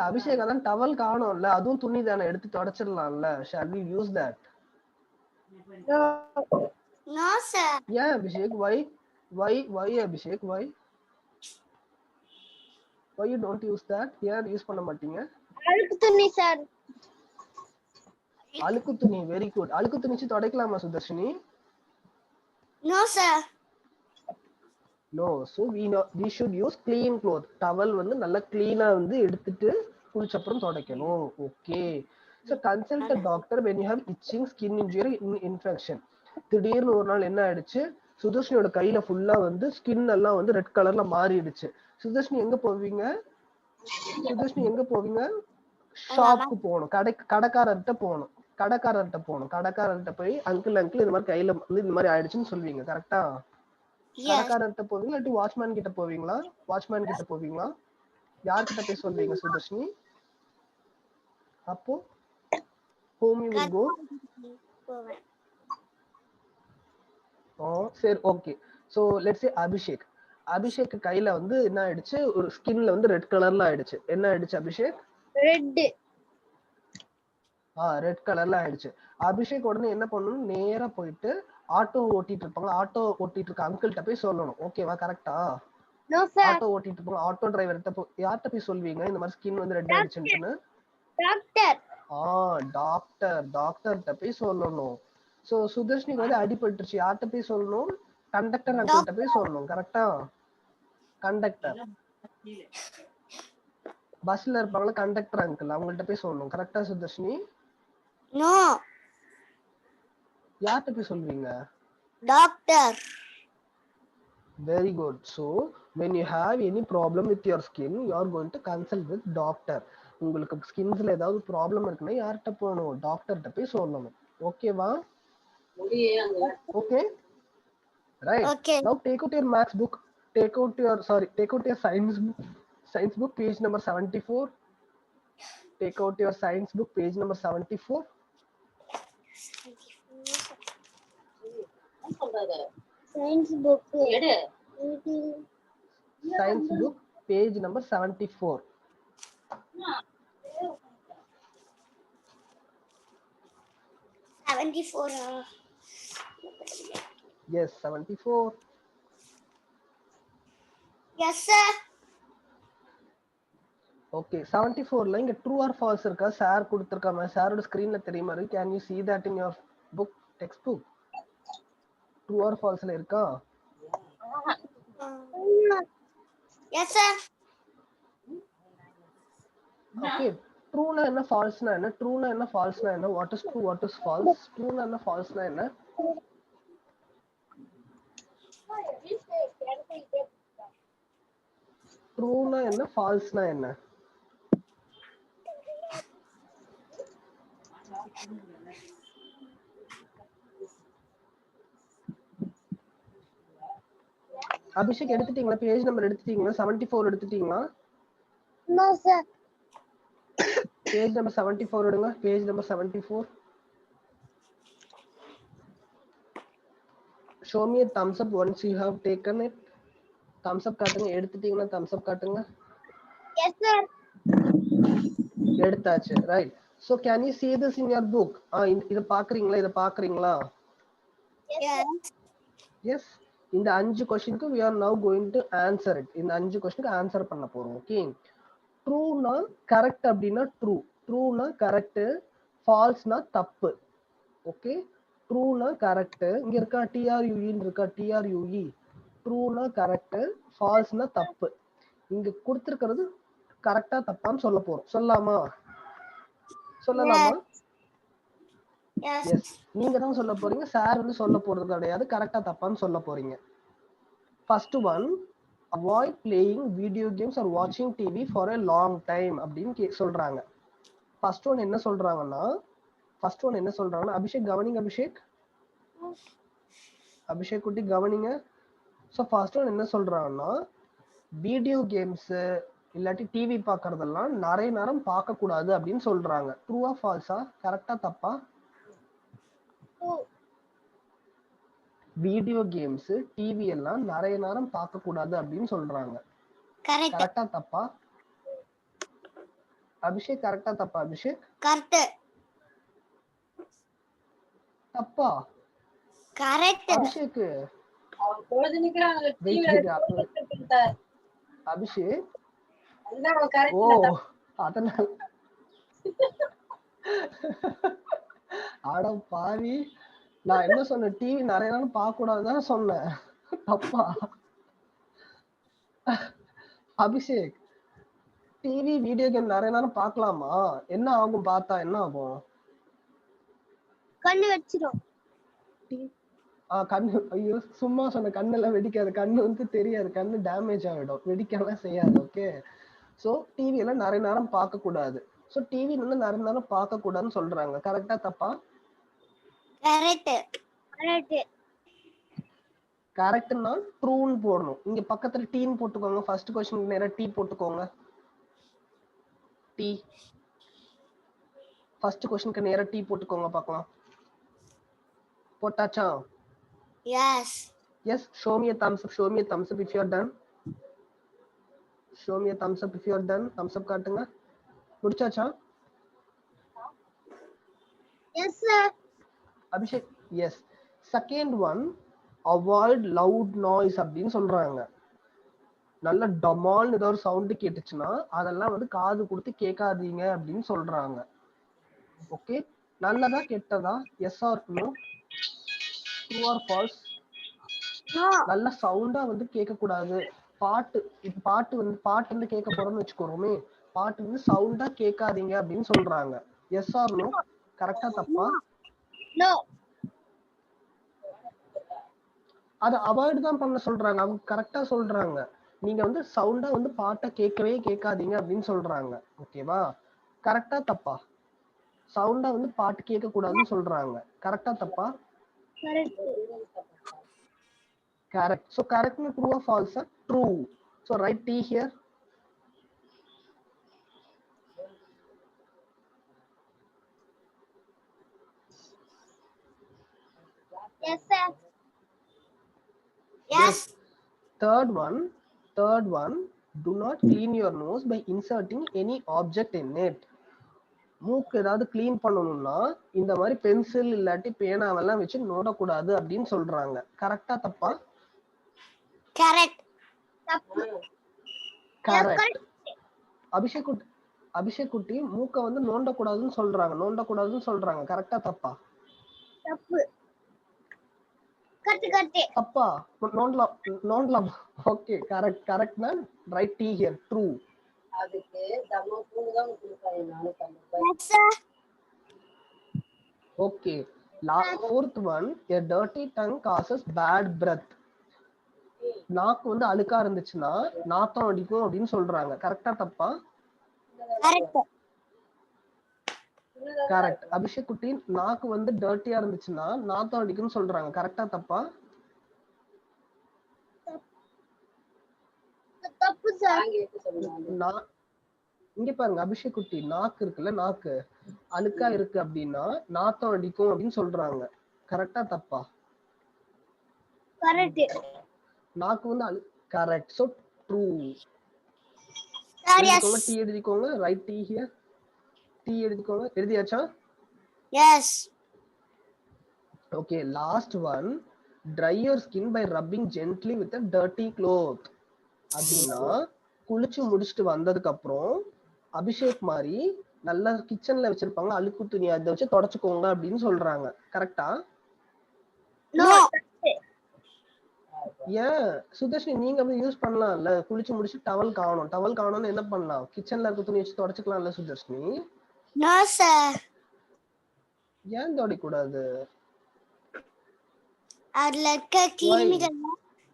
அபிஷேக் அதான் டவல் காணோம்ல, அதுவும் துணி தானே, எடுத்து தொடச்சிடலாம்ல. Shall we use that? No sir. Yeah Abhishek, why Abhishek, why you don't use that? ஏன் யூஸ் பண்ண மாட்டீங்க? அழுக்கு துணி சார். அழுக்கு துணி, வெரி குட். அழுக்கு துணிச்சு துடைக்கலாமா Sudharshini? No sir. No, so we should use clean cloth. Towel வந்து நல்லா clean-ஆ வந்து எடுத்துட்டு குளிச்ச அப்புறம் துடைக்கணும். Okay. So consult a doctor when you have itching, skin injury, infection. திடீர்னு ஒரு நாள் என்ன ஆயிடுச்சு? சுதர்ஷினியோட கையில ஃபுல்லா வந்து ஸ்கின் எல்லாம் வந்து ரெட் கலர்ல மாறிடுச்சு. சுதர்ஷினி எங்க போவீங்க? ஷாப்க்கு போகணும். கடைக்காரர்கிட்ட போகணும். கடைக்காரர்கிட்ட போய் அங்கிள் இந்த மாதிரி கையில வந்து இந்த மாதிரி ஆயிடுச்சுன்னு சொல்வீங்க. கரெக்டா? கடைக்காரர்கிட்ட போவீங்களா இல்லாட்டி வாட்ச்மேன் கிட்ட போவீங்களா? யார்கிட்ட போய் சொல்வீங்க சுதர்ஷினி? அப்போ whom you will go? சரி okay. So let's say Abhishek கையில வந்து என்ன ஆயிடுச்சு? ஒரு ஸ்கின்ல வந்து ரெட் கலர்ல ஆயிடுச்சு. என்ன ஆயிடுச்சு அபிஷேக்? ரெட் கலர்ல ஆயிடுச்சு. அபிஷேக் உடனே என்ன பண்ணணும்? நேரா போயிட்டு ஆட்டோ ஓட்டிட்டு இருக்க அங்கிள்கிட்ட போய் சொல்லணும். ஓகேவா? கரெக்டா? ஆட்டோ ஓட்டிட்டு இருப்பாங்க. ஆட்டோ டிரைவர்கிட்ட யார்கிட்ட போய் சொல்வீங்க இந்த மாதிரி ஸ்கின் வந்து ரெட் ஆயிடுச்சுன்னு? டாக்டர்கிட்ட போய் சொல்லணும். சோ சுதர்ஷினிக்கு வந்து அடிபட்டுருச்சு. யார்கிட்ட போய் சொல்லணும்? கண்டக்டர் அங்கிள்கிட்ட போய் சொல்லணும். கரெக்டா? கண்டக்டர் பஸ்ல இருப்பாங்களா கண்டக்டர் அங்கிள், அவங்கள்ட்ட போய் சொல்லணும். கரெக்டா சுதர்ஷினி? யார்கிட்ட போய் சொல்வீங்க? Doctor. Very good. So when you have any problem with your skin, you are going to consult with doctor. உங்களுக்கு ஸ்கின்ஸ்ல ஏதாவது ப்ராப்ளம் இருக்குன்னா யார்கிட்ட போகணும்? டாக்டர்கிட்ட போய் சொல்லணும். ஓகேவா? Okay right. Okay. Now take out your maths book, take out your science book page number 74. Take out your science book page number 74. Science book. Science book page number 74. Yes, 74. Yes, sir. Okay, 74ல இங்க true or false இருக்கா? Sir கொடுத்திருக்காம சாரோட ஸ்கிரீன்ல தெரியுமா? Can you see that in your book, textbook? True or falseல இருக்கா? Yes, sir. Okay, true na என்ன false na என்ன? True na என்ன false na என்ன? What is true, what is false? True na என்ன false na என்ன? True na என்ன false na என்ன? அபிஷேக் எடுத்துட்டீங்களா? பேஜ் நம்பர் எடுத்துட்டீங்களா? 74 எடுத்துட்டீங்களா? No, sir. பேஜ் நம்பர் 74 எடுங்க. Page number 74. Show me a thumbs up once you have taken it. Thumbs up காட்டுங்க. எடுத்துட்டீங்களா? Thumbs up காட்டுங்க. Yes, sir. எடுத்தாச்சு. Right. So can you see this in your book? இத பாக்குறீங்களா? இத பாக்குறீங்களா? Yes. Yes. இந்த 5 क्वेश्चनக்கு we are now going to answer it. இந்த 5 क्वेश्चनக்கு ஆன்சர் பண்ண போறோம். ஓகே. ட்ரூனா கரெக்ட் அப்படினா ட்ரூ. ட்ரூனா கரெக்ட், ஃபால்ஸ்னா தப்பு. ஓகே. ட்ரூனா கரெக்ட். இங்க இருக்கா TRUE ன்னு இருக்கா TRUE. ட்ரூனா கரெக்ட், ஃபால்ஸ்னா தப்பு. இங்க கொடுத்திருக்கிறது கரெக்ட்டா தப்பான்னு சொல்ல போறோம். சொல்லலாமா? சொல்லலாமா? Yes. எஸ். நீங்க தான் சொல்ல போறீங்க. சார் வந்து சொல்ல போறது கிடையாது. கரெக்ட்டா தப்பான்னு சொல்ல போறீங்க. First one, avoid playing video games or watching TV for a long time அப்படின்னு சொல்றாங்க. First one என்ன சொல்றாங்கன்னா அபிஷேக் கவனிங்க. அபிஷேக் குட்டி கவனிங்க. ஸோ ஃபர்ஸ்ட் ஒன் என்ன சொல்றாங்கன்னா வீடியோ கேம்ஸ் இல்லாட்டி டிவி பார்க்கறதெல்லாம் நிறைய நேரம் பார்க்க கூடாது அப்படின்னு சொல்றாங்க. ட்ரூவா ஃபால்ஸா? கரெக்டா தப்பா? வீடியோ கேம்ஸ் டிவி எல்லாம் நிறைய நேரம் பார்க்க கூடாது அப்படின்னு சொல்றாங்க. Correct. கரெக்டா தப்பா? அபிஷேக் கரெக்டா தப்பா? அபிஷேக் Correct. தப்பா? Correct. அபிஷேக் அபிஷேக் ஓ அதனால ஆட பாவி, நான் என்ன சொன்னேன்? டிவி நிறைய நேரம் பார்க்க கூடாதுதான் சொன்னேன். தப்பா? அபிஷேக் டிவி வீடியோ கேம் நிறைய நேரம் பார்க்கலாமா? என்ன ஆகும்? பார்த்தா என்ன ஆகும்? கண்ணு வெச்சிரும். கண்ணு, ஐயோ சும்மா சொன்ன. கண்ணெல்லாம் வெடிக்காது. கண்ணு வந்து தெரியாது. கண்ணு டேமேஜ் ஆகிடும். வெடிக்கலாம் செய்யாது. ஓகே. ஸோ டிவி எல்லாம் நிறைய நேரம் பார்க்க கூடாது. ஸோ டிவி வந்து நிறைய நேரம் பார்க்க கூடாதுன்னு சொல்றாங்க. கரெக்டா தப்பா? Correct. Correct. கரெக்ட்னா ட்ரூன்னு போடணும். இங்க பக்கத்துல டீன்னு போட்டுக்கோங்க. ஃபர்ஸ்ட் क्वेश्चन நேரா டீ போட்டுக்கோங்க. டீ ஃபர்ஸ்ட் क्वेश्चनக்கு நேரா டீ போட்டுக்கோங்க பார்க்கலாம். போட்டாச்சா? Yes. Yes. Show me a thumbs up. Show me a thumbs up if you are done. Show me a thumbs up if you are done. Thumbs up காட்டுங்க. முடிச்சாச்சா? Yes, sir. Abhishek yes. Second one, avoid loud noise அப்படின்னு சொல்றாங்க. நல்ல டமால்னு ஏதோ ஒரு sound கேட்டுச்சுன்னா அதெல்லாம் வந்து காது கொடுத்து கேட்காதீங்க அப்படின்னு சொல்றாங்க. ஓகே. நல்லதா கெட்டதா? Yes or no? True or false? No. நல்ல சவுண்டா வந்து கேட்க கூடாது. பாட்டு, இப்ப பாட்டு வந்து கேட்க போறோம்னு வச்சுக்கோமே, பாட்டு வந்து சவுண்டா கேட்காதீங்க அப்படின்னு சொல்றாங்க. Yes or no? கரெக்டா தப்பா? No. அதை அவாய்ட் தான் பண்ண சொல்றாங்க. அவங்க கரெக்டா சொல்றாங்க. நீங்க வந்து சவுண்டா வந்து பாட்டை கேட்கவே கேட்காதீங்க அப்படின்னு சொல்றாங்க. ஓகேவா? கரெக்டா தப்பா? சவுண்டா வந்து பாட்டு கேட்க கூடாதுன்னு சொல்றாங்க. கரெக்டா தப்பா? Correct. So correct na true or false? True. So write T here. Yes, sir. Yes. Third one, do not clean your nose by inserting any object in it. மூக்கு ஏதாவது கிளீன் பண்ணணும்னா இந்த மாதிரி பென்சில் இல்லாட்டி பேனாவெல்லாம் வச்சு நோடக்கூடாது அப்படின்னு சொல்றாங்க. கரெக்டா தப்பா? Correct. கரெக்ட். அபிஷேக் குட்டி மூக்க வந்து நோண்டக்கூடாதுன்னு சொல்றாங்க. கரெக்டா தப்பா? தப்பு. கரெக்ட். தப்பா? நோண்டலாம். Okay, correct ma'am. Right T here. True. அதுக்கு தம்ம பூண்டு தான் கொடுப்பாங்க. நானே தம்ம. Yes, sir. Okay. Fourth one, a dirty tongue causes bad breath. நாக்கு வந்து அழுக்கா இருந்துச்சுன்னா நாத்தம் அடிக்கும் அப்படின்னு சொல்றாங்க. கரெக்டா தப்பா? Correct. கரெக்ட். அபிஷேக் குட்டி நாக்கு வந்து டர்ட்டியா இருந்துச்சுன்னா நாத்தம் அடிக்கும்னு சொல்றாங்க. கரெக்டா தப்பா? தப்பு சார். இங்க பாருங்க அபிஷேக் குட்டி, நாக்கு இருக்குல்ல, நாக்கு அழுக்கா இருக்கு அப்படின்னா நாத்தம் அடிக்கும் அப்படின்னு சொல்றாங்க. கரெக்டா தப்பா? கரெக்ட். நாக்கு வந்து correct. So true. Sir yes. T எழுதிக்கோங்க. Right T here. T எழுதிக்கோங்க. எழுதியாச்சா? S. Okay, last one, dry your skin by rubbing gently with a dirty cloth. அப்படின்னா குளிச்சு முடிச்சுட்டு வந்ததுக்கு அப்புறம் அபிஷேக் மாதிரி நல்லா கிச்சன்ல வச்சிருப்பாங்க அழுக்கு துணி, அதை வச்சு தொடச்சுக்கோங்க அப்படின்னு சொல்றாங்க. கரெக்டா? நோ. ஏன் சுதர்ஷினி, நீங்க அப்படி யூஸ் பண்ணலாம்ல? குளிச்சு முடிச்சு டவல் காணோம்னு என்ன பண்ணலாம்? கிச்சன்ல இருக்க துணி வச்சு தொடச்சுக்கலாம்ல சுதர்ஷினி? No sir. ஏன் தொடக்க கூடாது? அதுல இருக்க கிருமிகள்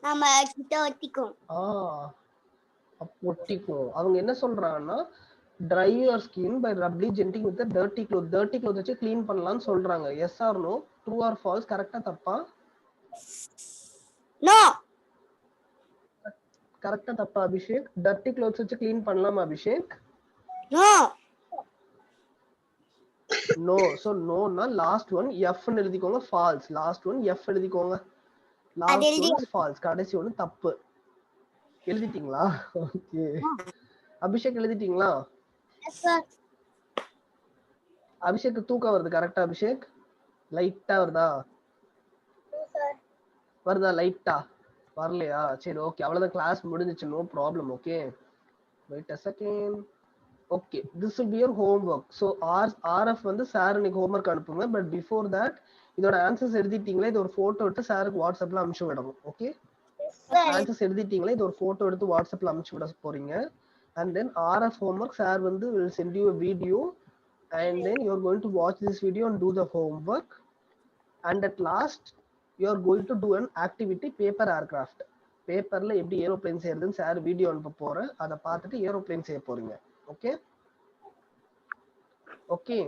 நம்ம கிட்ட ஒட்டிக்கும். ஒட்டிக்கும். அவங்க என்ன சொல்றாங்கன்னா dry your skin by rubbing gently with a dirty cloth வச்சு க்ளீன் பண்ணலாம்னு சொல்றாங்க. Yes or no? True or false? கரெக்டா தப்பா? நோ. கரெக்டா தப்பா அபிஷேக்? டர்ட்டி க்ளோத்ஸ் வச்சு க்ளீன் பண்ணலாமா அபிஷேக்? நோ. நோ. சோ நோனா லாஸ்ட் ஒன் F ன்னு எழுதிக்கோங்க. ஃபால்ஸ். லாஸ்ட் ஒன் F எழுதிக்கோங்க. Last one false. கடைசி ஒன்னு தப்பு. எழுதிட்டீங்களா? ஓகே. அபிஷேக் எழுதிட்டீங்களா? Yes sir. அபிஷேக் தூக்கம் வருது. கரெக்டா அபிஷேக்? லைட்டா வருதா? சார். வருதா லைட்டா? வரலையா? சரி, ஓகே, அவ்வளவுதான். கிளாஸ் முடிஞ்சிச்சு. No problem. Okay, wait a second. Okay, this will be your homework. So RF வந்து சார் இன்னைக்கு ஹோம்வொர்க் அனுப்புங்க. பட் பிஃபோர் தட் இதோட ஆன்சர்ஸ் எழுதிட்டீங்களா? இது ஒரு போட்டோ எடுத்து சாருக்கு வாட்ஸ்அப்ல அனுப்பிச்சு விடணும். ஓகே, ஆன்சர்ஸ் எழுதிட்டீங்களா? இது ஒரு போட்டோ எடுத்து வாட்ஸ்அப்ல அனுப்பிச்சு விட போறீங்க. And then RF homework sir will send you a video, and then you are going to watch this video and do the homework. And at last you are going to do an activity, paper aircraft. பேப்பர்ல எப்படி aeroplane செய்யறதுன்னு sir video அனுப்ப போறேன். அதை பார்த்துட்டு aeroplane செய்ய போறீங்க. Okay okay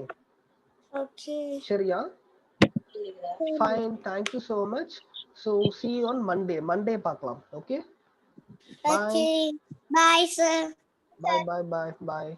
okay. சரியா? fine, thank you so much. So see you on Monday பார்க்கலாம். Okay, okay. Bye sir. bye.